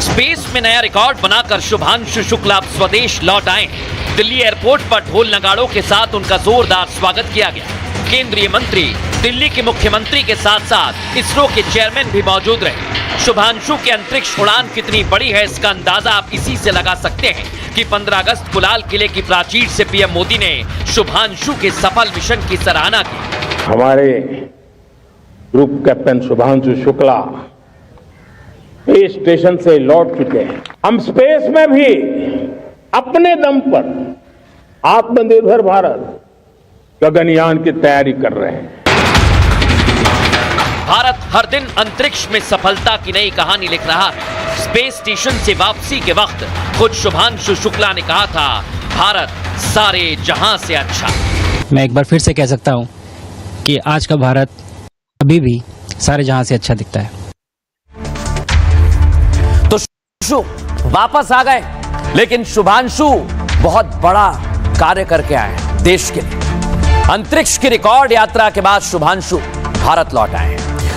स्पेस में नया रिकॉर्ड बनाकर शुभांशु शुक्ला अब स्वदेश लौट आए। दिल्ली एयरपोर्ट पर ढोल नगाड़ों के साथ उनका जोरदार स्वागत किया गया। केंद्रीय मंत्री, दिल्ली के मुख्यमंत्री के साथ साथ इसरो के चेयरमैन भी मौजूद रहे। शुभांशु की अंतरिक्ष उड़ान कितनी बड़ी है इसका अंदाजा आप इसी से लगा सकते हैं कि 15 अगस्त को लाल किले की प्राचीर से पीएम मोदी ने शुभांशु के सफल मिशन की सराहना की।
हमारे group captain Shubhanshu Shukla space station से लौट चुके हैं। हम स्पेस में भी अपने दम पर आत्मनिर्भर भारत गगनयान की तैयारी कर रहे हैं।
भारत हर दिन अंतरिक्ष में सफलता की नई कहानी लिख रहा है। स्पेस स्टेशन से वापसी के वक्त खुद शुभांशु शुक्ला ने कहा था, भारत सारे जहां से अच्छा।
मैं एक बार फिर से कह सकता हूं कि आज का भारत अभी भी सारे जहां से अच्छा दिखता है।
तो शुभांशु वापस आ गए, लेकिन शुभांशु बहुत बड़ा कार्य करके आए देश के लिए। अंतरिक्ष की रिकॉर्ड यात्रा के बाद शुभांशु भारत लौट आए।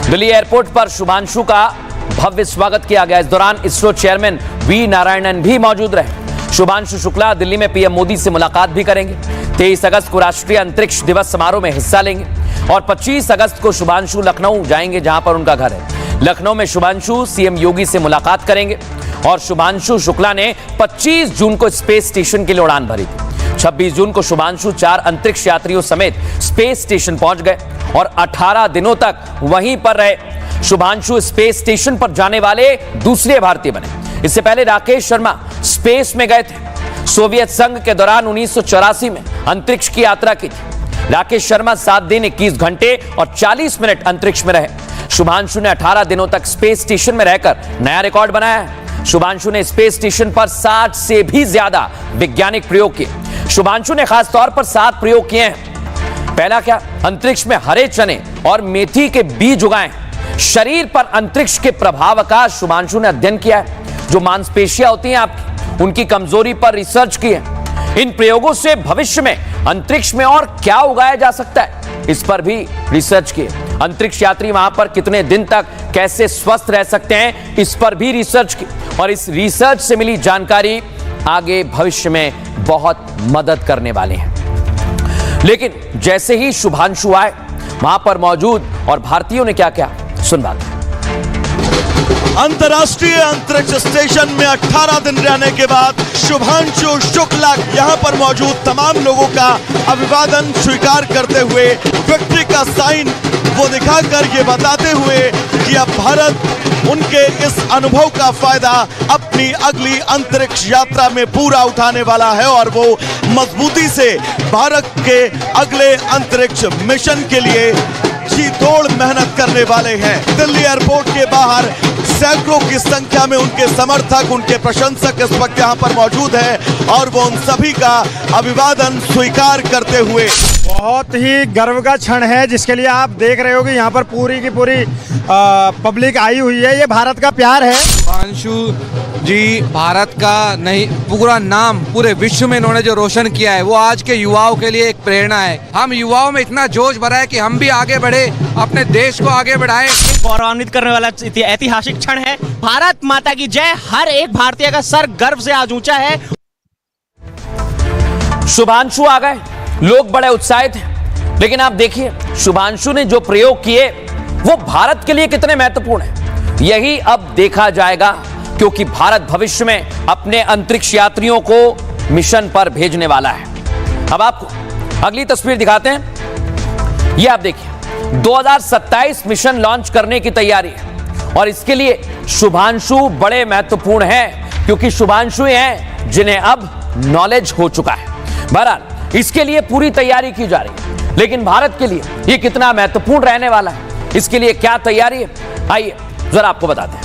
दिल्ली एयरपोर्ट पर शुभांशु का भव्य स्वागत किया गया। इस दौरान इसरो चेयरमैन वी नारायणन भी मौजूद रहे। शुभांशु शुक्ला दिल्ली में पीएम मोदी से मुलाकात भी करेंगे। 23 अगस्त को राष्ट्रीय अंतरिक्ष दिवस समारोह में हिस्सा लेंगे और 25 अगस्त को शुभांशु लखनऊ जाएंगे, जहां पर उनका घर है। लखनऊ में शुभांशु सीएम योगी से मुलाकात करेंगे और शुभांशु शुक्ला ने 25 जून को स्पेस स्टेशन के लिए उड़ान भरी थी। 26 जून को शुभांशु 4 अंतरिक्ष यात्रियों समेत स्पेस स्टेशन पहुंच गए और 18 दिनों तक वहीं पर रहे। शुभांशु स्पेस स्टेशन पर जाने वाले दूसरे भारतीय बने। इससे पहले राकेश शर्मा स्पेस में गए थे। सोवियत संघ के दौरान 1984 में अंतरिक्ष की यात्रा की थी। राकेश शर्मा 7 दिन 21 घंटे और 40 मिनट अंतरिक्ष में रहे। शुभांशु ने 18 दिनों तक स्पेस स्टेशन में रहकर नया रिकॉर्ड बनाया है। शुभांशु ने स्पेस स्टेशन पर 60 से भी ज्यादा वैज्ञानिक प्रयोग किए। शुभांशु ने खास तौर पर 7 प्रयोग किए हैं। पहला क्या, अंतरिक्ष में हरे चने और मेथी के बीज उगाए। शरीर पर अंतरिक्ष के प्रभाव का शुभांशु ने अध्ययन किया है। जो मांसपेशियां होती हैं आपकी, उनकी कमजोरी पर रिसर्च की है। इन प्रयोगों से भविष्य में अंतरिक्ष में और क्या उगाया जा सकता है, इस पर भी रिसर्च की है। अंतरिक्ष यात्री वहां पर कितने दिन तक कैसे स्वस्थ रह सकते हैं, इस पर भी रिसर्च की, और इस रिसर्च से मिली जानकारी आगे भविष्य में बहुत मदद करने वाले हैं। लेकिन जैसे ही शुभांशु आए, वहां पर मौजूद और भारतीयों ने क्या क्या सुनवाते हैं।
अंतर्राष्ट्रीय अंतरिक्ष स्टेशन में 18 दिन रहने के बाद शुभांशु शुक्ला यहां पर मौजूद तमाम लोगों का अभिवादन स्वीकार करते हुए विक्ट्री का साइन वो दिखाकर ये बताते हुए कि अब भारत उनके इस अनुभव का फायदा अपनी अगली अंतरिक्ष यात्रा में पूरा उठाने वाला है और वो मजबूती से भारत के अगले अंतरिक्ष मिशन के लिए जी तोड़ मेहनत करने वाले हैं। दिल्ली एयरपोर्ट के बाहर सैकड़ों की संख्या में उनके समर्थक, उनके प्रशंसक इस वक्त यहाँ पर मौजूद हैं और वो उन सभी का अभिवादन स्वीकार करते हुए
बहुत ही गर्व का क्षण है, जिसके लिए आप देख रहे हो कि यहाँ पर पूरी की पूरी पब्लिक आई हुई है। ये भारत का प्यार है।
शुभांशु जी भारत का नहीं पूरा नाम पूरे विश्व में इन्होंने जो रोशन किया है, वो आज के युवाओं के लिए एक प्रेरणा है। हम युवाओं में इतना जोश भरा है कि हम भी आगे बढ़े, अपने देश को आगे बढ़ाएं।
गौरवान्वित करने वाला ऐतिहासिक क्षण है। भारत माता की जय। हर एक भारतीय का सर गर्व से आज ऊंचा है।
शुभांशु आ गए, लोग बड़े उत्साहित हैं, लेकिन आप देखिए शुभांशु ने जो प्रयोग किए वो भारत के लिए कितने महत्वपूर्ण हैं, यही अब देखा जाएगा, क्योंकि भारत भविष्य में अपने अंतरिक्ष यात्रियों को मिशन पर भेजने वाला है। अब आपको अगली तस्वीर दिखाते हैं। यह आप देखिए 2027 मिशन लॉन्च करने की तैयारी है और इसके लिए शुभांशु बड़े महत्वपूर्ण हैं, क्योंकि शुभांशु हैं जिन्हें अब नॉलेज हो चुका है। बहरहाल इसके लिए पूरी तैयारी की जा रही है, लेकिन भारत के लिए यह कितना महत्वपूर्ण रहने वाला है, इसके लिए क्या तैयारी है, आइए जरा आपको बताते हैं।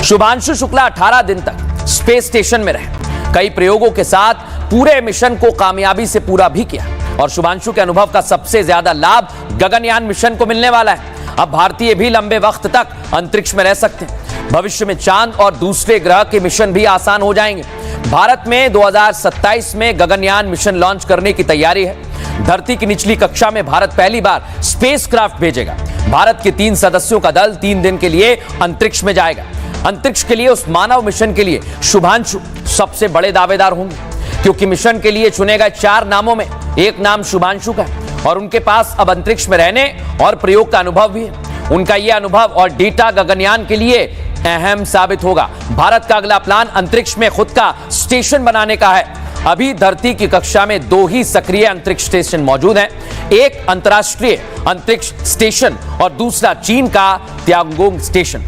शुभांशु शुक्ला 18 दिन तक स्पेस स्टेशन में रहे, कई प्रयोगों के साथ पूरे मिशन को कामयाबी से पूरा भी किया और शुभांशु के अनुभव का सबसे ज्यादा लाभ गगनयान मिशन को मिलने वाला है। अब भारतीय भी लंबे वक्त तक अंतरिक्ष में रह सकते हैं। भविष्य में चांद और दूसरे ग्रह के मिशन भी आसान हो जाएंगे। भारत में 2027 में गगनयान मिशन लॉन्च करने की तैयारी है। धरती की निचली कक्षा में भारत पहली बार स्पेसक्राफ्ट भेजेगा। भारत के 3 सदस्यों का दल 3 दिन के लिए अंतरिक्ष में जाएगा। अंतरिक्ष के लिए उस मानव मिशन के लिए शुभांशु सबसे बड़े दावेदार होंगे, क्योंकि मिशन के लिए चुने गए 4 नामों में एक नाम शुभांशु का है और उनके पास अब अंतरिक्ष में रहने और प्रयोग का अनुभव भी है। उनका यह अनुभव और डेटा गगनयान के लिए अहम साबित होगा। भारत का अगला प्लान अंतरिक्ष में खुद का स्टेशन बनाने का है। अभी धरती की कक्षा में 2 ही सक्रिय अंतरिक्ष स्टेशन मौजूद हैं, एक अंतर्राष्ट्रीय अंतरिक्ष स्टेशन और दूसरा चीन का Tiangong station.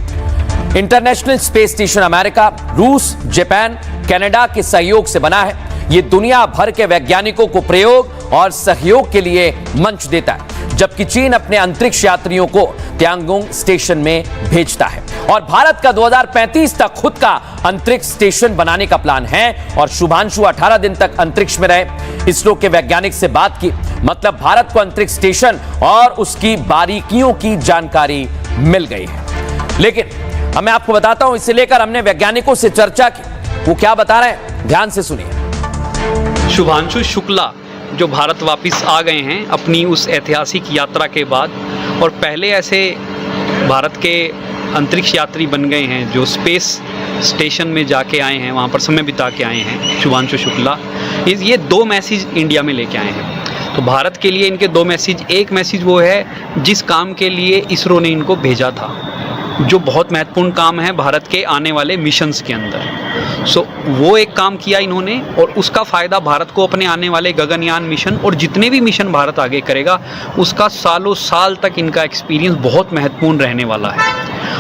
International space station America, रूस, जापान, कनाडा के सहयोग से बना है। यह दुनिया भर के वैज्ञानिकों को प्रयोग और सहयोग के लिए मंच देता है, जबकि चीन अपने अंतरिक्ष यात्रियों को त्यागोंग स्टेशन में भेजता है। और भारत का 2035 तक खुद का अंतरिक्ष स्टेशन बनाने का प्लान है और शुभांशु 18 दिन तक अंतरिक्ष में रहे। इसरो के वैज्ञानिक से बात की, मतलब भारत को अंतरिक्ष स्टेशन और उसकी बारीकियों की जानकारी मिल गई है। लेकिन अब मैं आपको बताता हूं, इसे लेकर हमने वैज्ञानिकों से चर्चा की, वो क्या बता रहे हैं, ध्यान से सुनिए।
शुभांशु शुक्ला जो भारत वापस आ गए हैं अपनी उस ऐतिहासिक यात्रा के बाद, और पहले ऐसे भारत के अंतरिक्ष यात्री बन गए हैं जो स्पेस स्टेशन में जाके आए हैं, वहाँ पर समय बिता के आए हैं। शुभांशु शुक्ला ये 2 मैसेज इंडिया में लेके आए हैं। तो भारत के लिए इनके 2 मैसेज, एक मैसेज वो है जिस काम के लिए इसरो ने इनको भेजा था, जो बहुत महत्वपूर्ण काम है भारत के आने वाले मिशंस के अंदर। वो एक काम किया इन्होंने और उसका फ़ायदा भारत को अपने आने वाले गगनयान मिशन और जितने भी मिशन भारत आगे करेगा उसका सालों साल तक इनका एक्सपीरियंस बहुत महत्वपूर्ण रहने वाला है।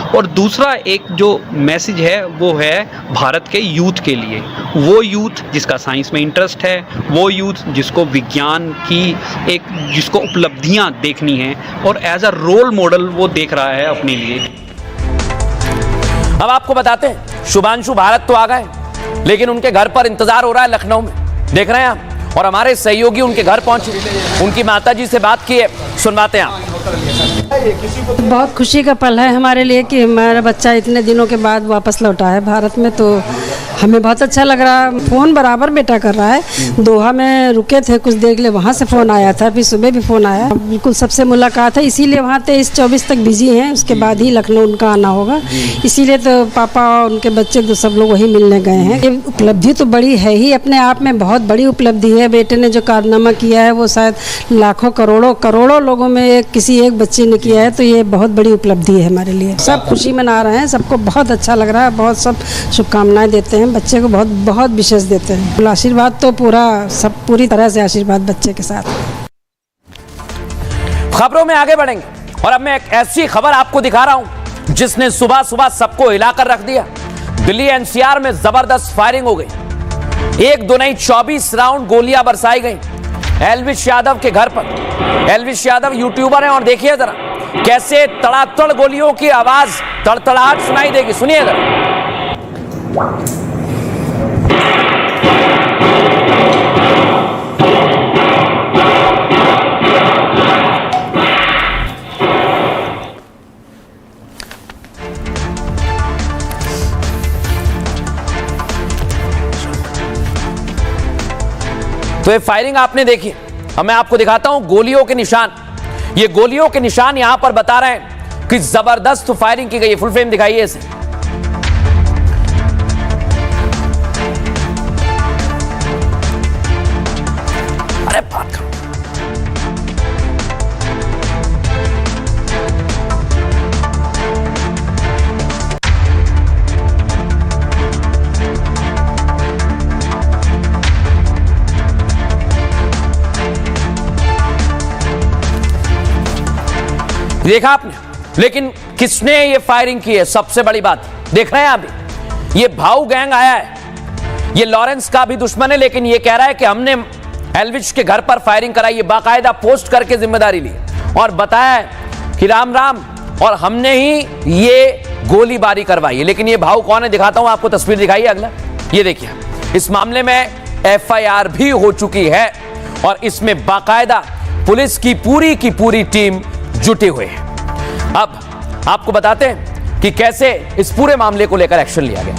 और दूसरा एक जो मैसेज है वो है भारत के यूथ के लिए, वो यूथ जिसका साइंस में इंटरेस्ट है, वो यूथ जिसको विज्ञान की जिसको उपलब्धियां देखनी हैं और एज अ रोल मॉडल वो देख रहा है अपने लिए।
अब आपको बताते हैं, शुभांशु भारत तो आ गए, लेकिन उनके घर पर इंतजार हो रहा है लखनऊ में, देख रहे हैं आप। और हमारे सहयोगी उनके घर पहुंचे, उनकी माताजी से बात की है, सुनवाते हैं आप।
बहुत खुशी का पल है हमारे लिए कि हमारा बच्चा इतने दिनों के बाद वापस लौटा है भारत में, तो हमें बहुत अच्छा लग रहा है। फ़ोन बराबर बेटा कर रहा है। दोहा में रुके थे कुछ देर के लिए, वहाँ से फ़ोन आया था, फिर सुबह भी फ़ोन आया, बिल्कुल सबसे मुलाकात है। इसीलिए वहाँ 23-24 तक बिजी हैं, उसके बाद ही लखनऊ उनका आना होगा। इसीलिए तो पापा और उनके बच्चे तो सब लोग वहीं मिलने गए हैं। ये उपलब्धि तो बड़ी है ही, अपने आप में बहुत बड़ी उपलब्धि है। बेटे ने जो कारनामा किया है वो शायद लाखों करोड़ों लोगों में किसी एक बच्चे ने किया है, तो ये बहुत बड़ी उपलब्धि है हमारे लिए। सब खुशी मना रहे हैं, सबको बहुत अच्छा लग रहा है, बहुत सब शुभकामनाएं देते हैं, बच्चे को बहुत बहुत विशेष देते हैं। आशीर्वाद तो पूरी तरह से आशीर्वाद बच्चे के साथ।
खबरों में आगे बढ़ेंगे और अब मैं एक ऐसी खबर आपको दिखा रहा हूं जिसने सुबह सुबह सबको हिलाकर रख दिया। दिल्ली एनसीआर में जबरदस्त फायरिंग हो गई। 1 2 नहीं 24 राउंड गोलियां बरसाई गई एल्विश यादव के घर पर। एल्विश यादव यूट्यूबर हैं और देखिए जरा कैसे तड़ातड़ गोलियों की आवाज, तड़तड़ाहट सुनाई देगी, सुनिए जरा। तो ये फायरिंग आपने देखी, अब मैं आपको दिखाता हूं गोलियों के निशान। ये गोलियों के निशान यहां पर बता रहे हैं कि जबरदस्त फायरिंग की गई है। फुल फ्रेम दिखाइए इसे। अरे बात करो। देखा आपने, लेकिन किसने ये फायरिंग की है? सबसे बड़ी बात देख रहे हैं आप, ये भाऊ गैंग आया है। ये लॉरेंस का भी दुश्मन है, लेकिन ये कह रहा है कि हमने एल्विश के घर पर फायरिंग कराई है, बाकायदा पोस्ट करके जिम्मेदारी ली और बताया कि राम राम और हमने ही ये गोलीबारी करवाई है। लेकिन ये भाऊ कौन है दिखाता हूं आपको, तस्वीर दिखाइए अगला। ये देखिए, इस मामले में एफआईआर भी हो चुकी है और इसमें बाकायदा पुलिस की पूरी टीम जुटे हुए हैं। अब आपको बताते हैं कि कैसे इस पूरे मामले को लेकर एक्शन लिया गया।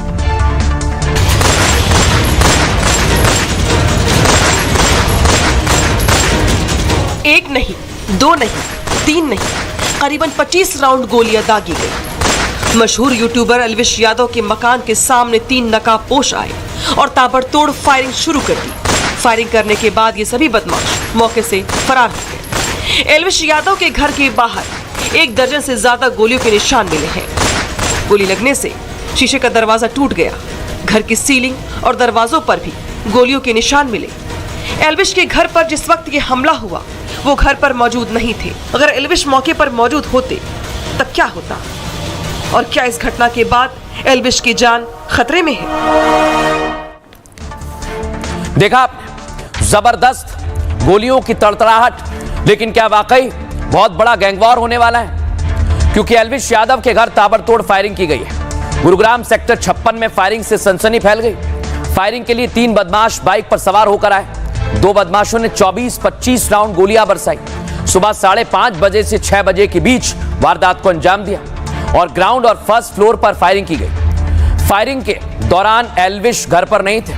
एक नहीं, 2 नहीं, 3 नहीं, करीबन 25 राउंड गोलियां दागी गई। मशहूर यूट्यूबर एल्विश यादव के मकान के सामने 3 नकाबपोश आए और ताबड़तोड़ फायरिंग शुरू कर दी। फायरिंग करने के बाद ये सभी बदमाश मौके से फरार हो गए। एल्विश यादव के घर के बाहर 1 दर्जन से ज्यादा गोलियों के निशान मिले हैं। गोली लगने से शीशे का दरवाजा टूट गया। घर की सीलिंग और दरवाजों पर भी गोलियों के निशान मिले। एल्विश के घर पर जिस वक्त ये हमला हुआ वो घर पर मौजूद नहीं थे। अगर एल्विश मौके पर मौजूद होते तब क्या होता, और क्या इस घटना के बाद एल्विश की जान खतरे में है?
देखा आपने, जबरदस्त गोलियों की तड़तड़ाहट, लेकिन क्या वाकई बहुत बड़ा गैंगवॉर होने वाला है? क्योंकि एल्विश यादव के घर ताबड़तोड़ फायरिंग की गई है। गुरुग्राम सेक्टर 56 में फायरिंग से सनसनी फैल गई। फायरिंग के लिए 3 बदमाश बाइक पर सवार होकर आए। 2 बदमाशों ने 24-25 राउंड गोलियां बरसाई। सुबह 5:30 बजे से 6 बजे के बीच वारदात को अंजाम दिया और ग्राउंड और फर्स्ट फ्लोर पर फायरिंग की गई। फायरिंग के दौरान एल्विश घर पर नहीं थे।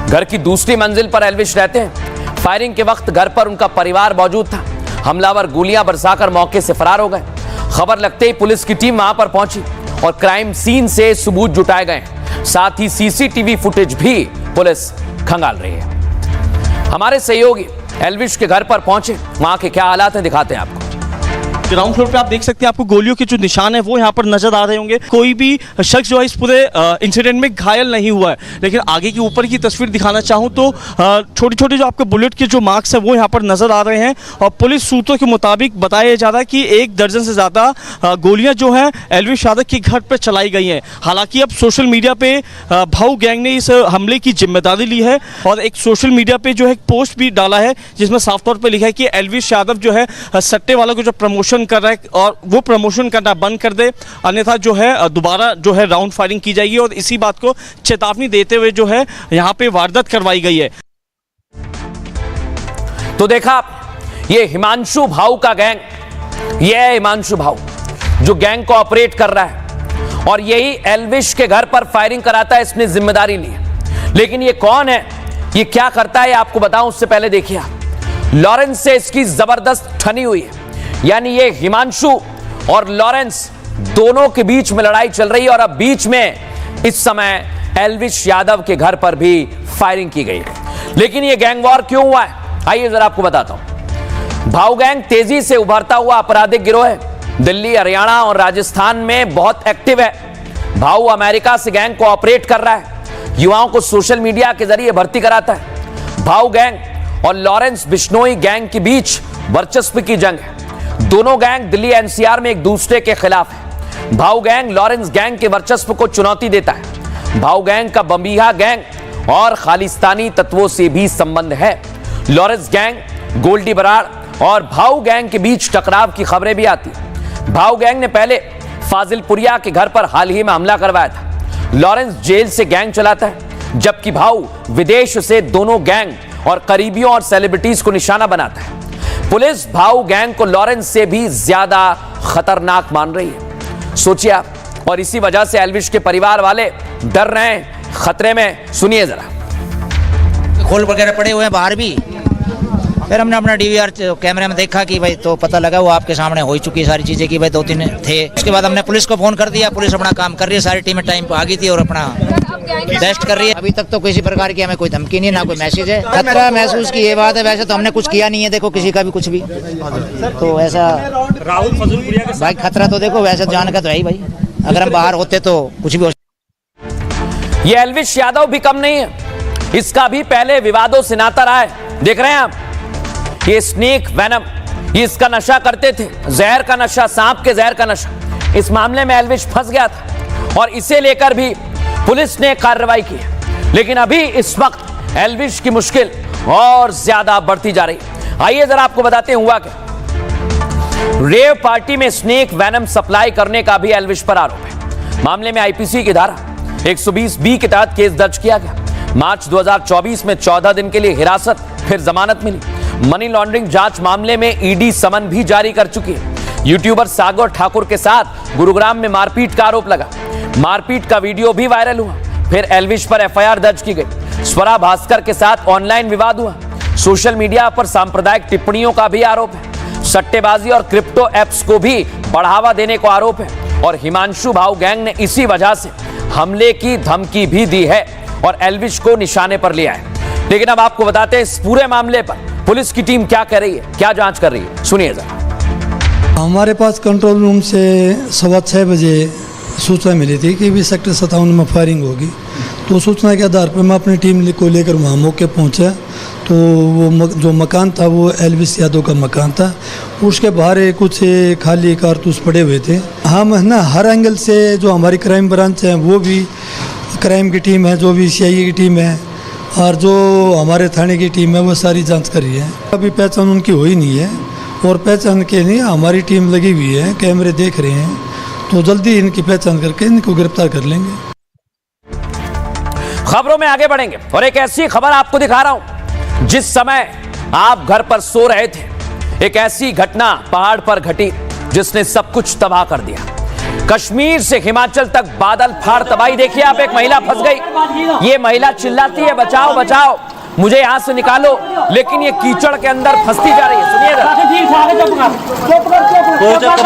घर की दूसरी मंजिल पर एल्विश रहते हैं। फायरिंग के वक्त घर पर उनका परिवार मौजूद था। हमलावर गोलियां बरसाकर मौके से फरार हो गए। खबर लगते ही पुलिस की टीम वहां पर पहुंची और क्राइम सीन से सबूत जुटाए गए। साथ ही सीसीटीवी फुटेज भी पुलिस खंगाल रही है। हमारे सहयोगी एल्विश के घर पर पहुंचे, वहां के क्या हालात हैं दिखाते हैं आपको।
ग्राउंड फ्लोर पे आप देख सकते हैं, आपको गोलियों के जो निशान है वो यहाँ पर नजर आ रहे होंगे। कोई भी शख्स जो है इस पूरे इंसिडेंट में घायल नहीं हुआ है। लेकिन आगे की ऊपर की तस्वीर दिखाना चाहूँ तो छोटे छोटे जो आपके बुलेट के जो मार्क्स है वो यहाँ पर नजर आ रहे हैं। और पुलिस सूत्रों के मुताबिक बताया जा रहा है कि 1 दर्जन से ज्यादा गोलियां जो है एल्विश यादव के घर पर चलाई गई हैं। हालांकि अब सोशल मीडिया पे भाऊ गैंग ने इस हमले की जिम्मेदारी ली है और एक सोशल मीडिया पे जो है एक पोस्ट भी डाला है जिसमें साफ तौर पर लिखा है कि एल्विश यादव जो है सट्टे वालों को जो प्रमोशन कर रहा है और वो प्रमोशन करना बंद कर दे, अन्यथा जो है दोबारा जो है राउंड फायरिंग की जाएगी। और इसी बात को चेतावनी देते हुए जो है यहाँ पे वारदात करवाई गई है।
तो देखा ये हिमांशु भाऊ का गैंग, ये है हिमांशु भाऊ जो गैंग को ऑपरेट कर रहा है और यही एल्विश के घर पर फायरिंग कराता है, इसने जिम्मेदारी ली है। लेकिन ये कौन है, ये क्या करता है, आपको बताऊं उससे पहले देखिए लॉरेंस से इसकी जबरदस्त ठनी हुई है। यानी ये हिमांशु और लॉरेंस दोनों के बीच में लड़ाई चल रही है और अब बीच में इस समय एल्विश यादव के घर पर भी फायरिंग की गई है। लेकिन ये गैंग वॉर क्यों हुआ है, आइए जरा आपको बताता हूं। भाऊ गैंग तेजी से उभरता हुआ आपराधिक गिरोह है, दिल्ली, हरियाणा और राजस्थान में बहुत एक्टिव है। भाऊ अमेरिका से गैंग को ऑपरेट कर रहा है, युवाओं को सोशल मीडिया के जरिए भर्ती कराता है। भाऊ गैंग और लॉरेंस बिश्नोई गैंग के बीच वर्चस्व की जंग है। दोनों गैंग दिल्ली एनसीआर में एक दूसरे के खिलाफ है। भाऊ गैंग लॉरेंस गैंग के वर्चस्व को चुनौती देता है। भाऊ गैंग का बंबीहा गैंग और खालिस्तानी तत्वों से भी संबंध है। लॉरेंस गैंग, गोल्डी बराड़ और भाऊ गैंग के बीच टकराव की खबरें भी आती हैं। भाऊ गैंग ने पहले फाजिलपुरिया के घर पर हाल ही में हमला करवाया था। लॉरेंस जेल से गैंग चलाता है, जबकि भाऊ विदेश से दोनों गैंग और करीबियों और सेलिब्रिटीज को निशाना बनाता है। पुलिस भाऊ गैंग को लॉरेंस से भी ज्यादा खतरनाक मान रही है, सोचिए आप। और इसी वजह से एल्विश के परिवार वाले डर रहे हैं, खतरे में। सुनिए जरा।
खोल वगैरह पड़े हुए हैं बाहर भी। फिर हमने अपना डीवीआर कैमरे में देखा कि भाई, तो पता लगा वो आपके सामने हो चुकी है सारी चीजें कि भाई 2-3 थे। उसके बाद हमने पुलिस को फोन कर दिया, पुलिस अपना काम कर रही है, सारी टीमें टाइम पे आ गई थी और अपना टेस्ट कर रही है। अभी तक तो किसी प्रकार की हमें कोई धमकी नहीं है, ना कोई मैसेज है। खतरा महसूस की ये बात है, वैसे तो हमने कुछ किया नहीं है, देखो किसी का भी कुछ भी। तो ऐसा भाई खतरा तो देखो वैसे जान का तो है ही भाई, अगर हम बाहर होते तो कुछ भी हो।
ये एल्विश यादव भी कम नहीं है, इसका भी पहले विवादों से नाता रहा है। देख रहे हैं आप, ये स्नेक वेनम, ये इसका नशा करते थे, जहर का नशा, सांप के जहर का नशा। इस मामले में एल्विश फंस गया था और इसे लेकर भी पुलिस ने कार्रवाई की है। लेकिन अभी इस वक्त एल्विश की मुश्किल और ज्यादा बढ़ती जा रही है। आइए जरा आपको बताते हैं हुआ क्या। रेव पार्टी में स्नेक वेनम सप्लाई करने का भी एल्विश पर आरोप है। मामले में आईपीसी की धारा 120B के तहत केस दर्ज किया गया। मार्च 2024 में 14 दिन के लिए हिरासत, फिर जमानत मिली। मनी लॉन्ड्रिंग जांच मामले में ईडी समन भी जारी कर चुकी है। यूट्यूबर सागर ठाकुर के साथ गुरुग्राम में मारपीट का आरोप लगा। मारपीट का वीडियो भी वायरल हुआ। फिर एल्विश पर एफआईआर दर्ज की गई। स्वरा भास्कर के साथ ऑनलाइन विवाद हुआ। सोशल मीडिया पर सांप्रदायिक टिप्पणियों का भी आरोप है। सट्टेबाजी और क्रिप्टो एप्स को भी बढ़ावा देने को आरोप है और हिमांशु भाऊ गैंग ने इसी वजह से हमले की धमकी भी दी है और एल्विश को निशाने पर लिया है। लेकिन अब आपको बताते हैं इस पूरे मामले पर पुलिस की टीम क्या कर रही है, क्या जांच कर रही है, सुनिए जरा।
हमारे पास कंट्रोल रूम से 6:15 बजे सूचना मिली थी कि भी सेक्टर 57 में फायरिंग होगी। तो सूचना के आधार पर मैं अपनी टीम को लेकर वहाँ मौके पहुँचा। तो वो जो मकान था वो एल्विश यादव का मकान था। उसके बाहर कुछ खाली कारतूस पड़े हुए थे। हम है ना हर एंगल से जो हमारी क्राइम ब्रांच है वो भी क्राइम की टीम है, जो भी CIA की टीम है और जो हमारे थाने की टीम है वो सारी जांच कर रही है। अभी पहचान उनकी हो ही नहीं है और पहचान के लिए हमारी टीम लगी हुई है, कैमरे देख रहे हैं। तो जल्दी इनकी पहचान करके इनको गिरफ्तार कर लेंगे।
खबरों में आगे बढ़ेंगे और एक ऐसी खबर आपको दिखा रहा हूं। जिस समय आप घर पर सो रहे थे, एक ऐसी घटना पहाड़ पर घटी जिसने सब कुछ तबाह कर दिया। कश्मीर से हिमाचल तक बादल फाड़ तबाही। देखिए आप, एक महिला फंस गई। ये महिला चिल्लाती है बचाओ बचाओ, मुझे यहां से निकालो, लेकिन ये कीचड़ के अंदर फंसती जा रही है। सुनिए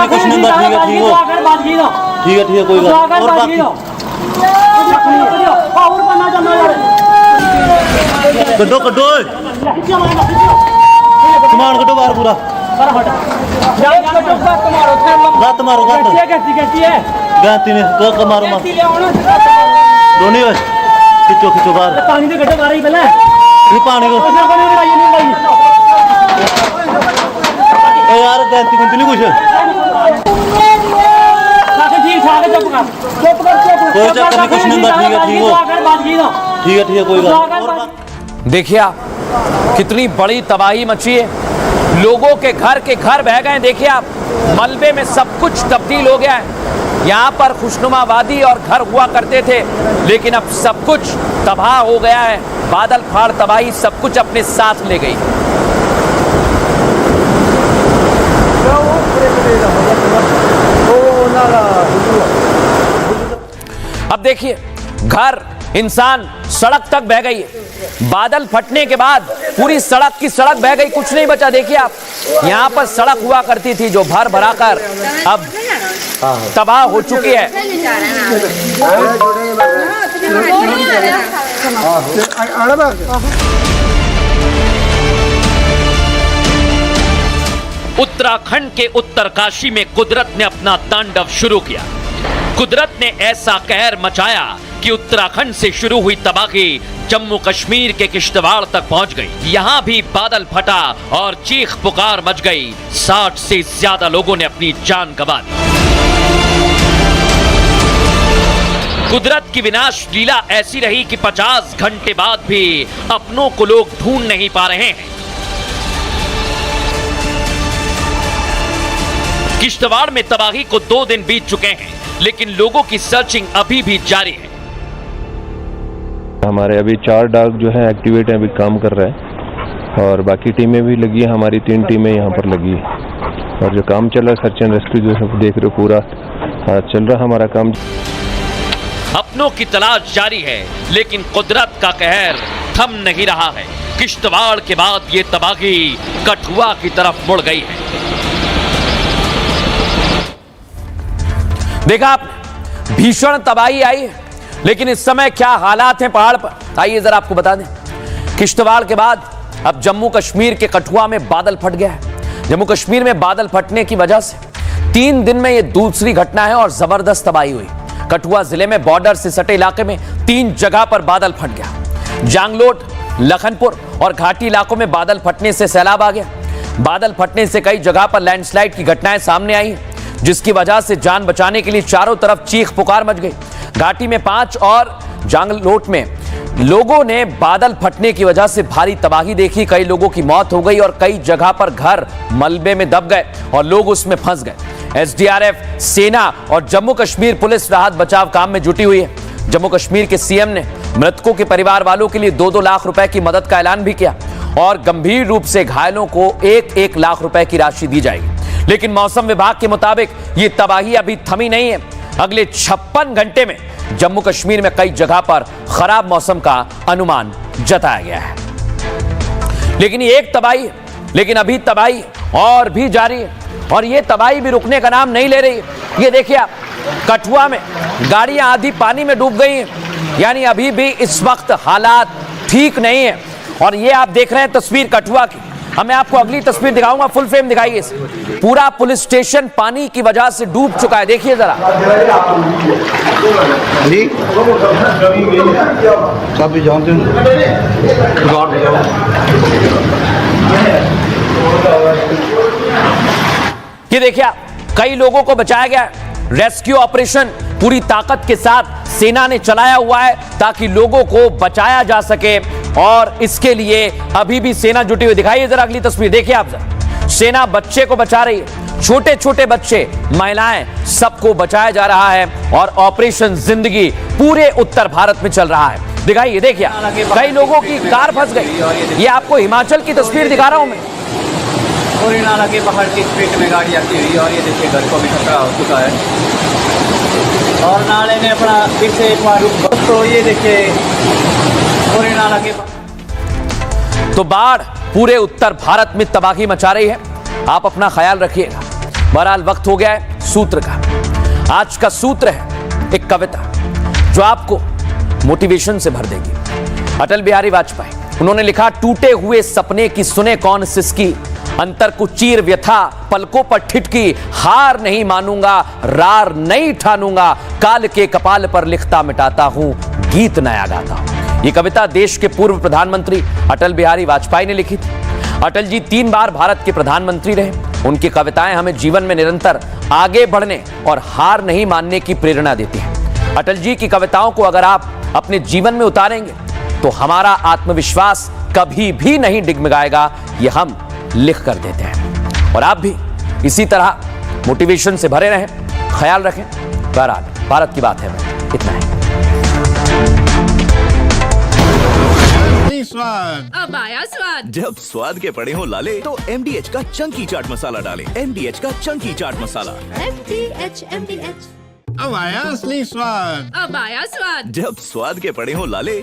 कुछ नहीं, ठीक है कोई कटो सामान कटो बाहर पूरा गत मारो गाती ने तो मारो दोनों खिंचो बाहर पानी दे गड्ढे मार रही पहले ये पानी को यार गाती कुछ नहीं कुछ कोई चक्कर नहीं, कुछ नहीं, ठीक है कोई बात।
देखिए आप, कितनी बड़ी तबाही मची है। लोगों के घर बह गए। देखिए आप, मलबे में सब कुछ तब्दील हो गया है। यहाँ पर खुशनुमा वादी और घर हुआ करते थे, लेकिन अब सब कुछ तबाह हो गया है। बादल फाड़ तबाही सब कुछ अपने साथ ले गई। देखिए, घर, इंसान, सड़क तक बह गई है। बादल फटने के बाद पूरी सड़क की सड़क बह गई, कुछ नहीं बचा। देखिए आप, यहाँ पर सड़क हुआ करती थी जो भर भरा कर अब तबाह हो चुकी है। उत्तराखंड के उत्तरकाशी में कुदरत ने अपना तांडव शुरू किया। कुदरत ने ऐसा कहर मचाया कि उत्तराखंड से शुरू हुई तबाही जम्मू कश्मीर के किश्तवाड़ तक पहुंच गई। यहां भी बादल फटा और चीख पुकार मच गई। 60 से ज्यादा लोगों ने अपनी जान गंवा दी। कुदरत की विनाश लीला ऐसी रही कि 50 घंटे बाद भी अपनों को लोग ढूंढ नहीं पा रहे हैं। किश्तवाड़ में तबाही को 2 दिन बीत चुके हैं, लेकिन लोगों की सर्चिंग अभी भी जारी है।
हमारे अभी 4 डॉग जो है एक्टिवेट है, अभी काम कर रहा है और बाकी टीमें भी लगी है। हमारी 3 टीमें यहाँ पर लगी है और जो काम चल रहा है सर्च एंड रेस्क्यू जो सब देख रहे हो पूरा चल रहा है हमारा काम।
अपनों की तलाश जारी है, लेकिन कुदरत का कहर थम नहीं रहा है। किश्तवाड़ के बाद ये तबाही कठुआ की तरफ मुड़ गई है। देखा आपने, भीषण तबाही आई है, लेकिन इस समय क्या हालात हैं पहाड़ पर, आइए जरा आपको बता दें। किश्तवाड़ के बाद अब जम्मू कश्मीर के कठुआ में बादल फट गया है। जम्मू कश्मीर में बादल फटने की वजह से 3 दिन में यह दूसरी घटना है और जबरदस्त तबाही हुई। कठुआ जिले में बॉर्डर से सटे इलाके में 3 जगह पर बादल फट गया। जांगलोट, लखनपुर और घाटी इलाकों में बादल फटने से सैलाब आ गया। बादल फटने से कई जगह पर लैंडस्लाइड की घटनाएं सामने आई हैं, जिसकी वजह से जान बचाने के लिए चारों तरफ चीख पुकार मच गई। घाटी में 5 और जांगलोट में लोगों ने बादल फटने की वजह से भारी तबाही देखी। कई लोगों की मौत हो गई और कई जगह पर घर मलबे में दब गए और लोग उसमें फंस गए। एसडीआरएफ, सेना और जम्मू कश्मीर पुलिस राहत बचाव काम में जुटी हुई है। जम्मू कश्मीर के सीएम ने मृतकों के परिवार वालों के लिए 2-2 लाख रुपए की मदद का ऐलान भी किया और गंभीर रूप से घायलों को 1-1 लाख रुपए की राशि दी जाएगी। लेकिन मौसम विभाग के मुताबिक ये तबाही अभी थमी नहीं है। अगले 56 घंटे में जम्मू कश्मीर में कई जगह पर खराब मौसम का अनुमान जताया गया है। लेकिन ये एक तबाही है, लेकिन अभी तबाही और भी जारी है और ये तबाही भी रुकने का नाम नहीं ले रही है। ये देखिए आप, कठुआ में गाड़ियां आधी पानी में डूब गई हैं, यानी अभी भी इस वक्त हालात ठीक नहीं है। और ये आप देख रहे हैं तस्वीर कठुआ की। मैं आपको अगली तस्वीर दिखाऊंगा, फुल फ्रेम दिखाइए इसे। पूरा पुलिस स्टेशन पानी की वजह से डूब चुका है, देखिए जरा। जी काफी जानते हैं। ये देखिए आप, कई लोगों को बचाया गया है। रेस्क्यू ऑपरेशन पूरी ताकत के साथ सेना ने चलाया हुआ है ताकि लोगों को बचाया जा सके और इसके लिए अभी भी सेना जुटी हुई। दिखाइए जरा अगली तस्वीर, देखिए आप जरा। सेना बच्चे को बचा रही है, छोटे छोटे बच्चे, महिलाएं, सबको बचाया जा रहा है और ऑपरेशन जिंदगी पूरे उत्तर भारत में चल रहा है। दिखाइए, देखिए, कई लोगों की कार फंस गई। ये आपको हिमाचल की तस्वीर दिखा रहा हूं मैं।
और नाला के पहाड़ की स्पीड में गाड़ी आती हुई और ये देखिए घर को भी खतरा हो चुका है और नाले ने अपना फिर से एक बार तो ये देखिए और नाला के
तो बाढ़ पूरे उत्तर भारत में तबाही मचा रही है। आप अपना ख्याल रखिएगा। बहरहाल वक्त हो गया है सूत्र का। आज का सूत्र है एक कविता जो आपको मोटिवेशन से भर देगी। अटल बिहारी वाजपेयी, उन्होंने लिखा, टूटे हुए सपने की सुने कौन सिसकी, अंतर को चीर व्यथा पलकों पर ठिठकी, हार नहीं मानूंगा रार नहीं ठानूंगा, काल के कपाल पर लिखता मिटाता हूं, गीत नया गाता हूं। यह कविता देश के पूर्व प्रधानमंत्री अटल बिहारी वाजपेयी ने लिखी थी। अटल जी 3 बार भारत के प्रधानमंत्री रहे। उनकी कविताएं हमें जीवन में निरंतर आगे बढ़ने और हार नहीं मानने की प्रेरणा देती हैं। अटल जी की कविताओं को अगर आप अपने जीवन में उतारेंगे तो हमारा आत्मविश्वास कभी भी नहीं डिगमगाएगा, ये हम लिख कर देते हैं। और आप भी इसी तरह मोटिवेशन से भरे रहें, ख्याल रखें। बहरहाल भारत की बात है, इतना ही।
स्वाद अब आया स्वाद। जब स्वाद के पड़े हो लाले तो MDH का चंकी चाट मसाला डालें। MDH का चंकी चाट मसाला। MDH अब आया असली स्वाद।
अब आया स्वाद।
जब स्वाद के पड़े हो लाले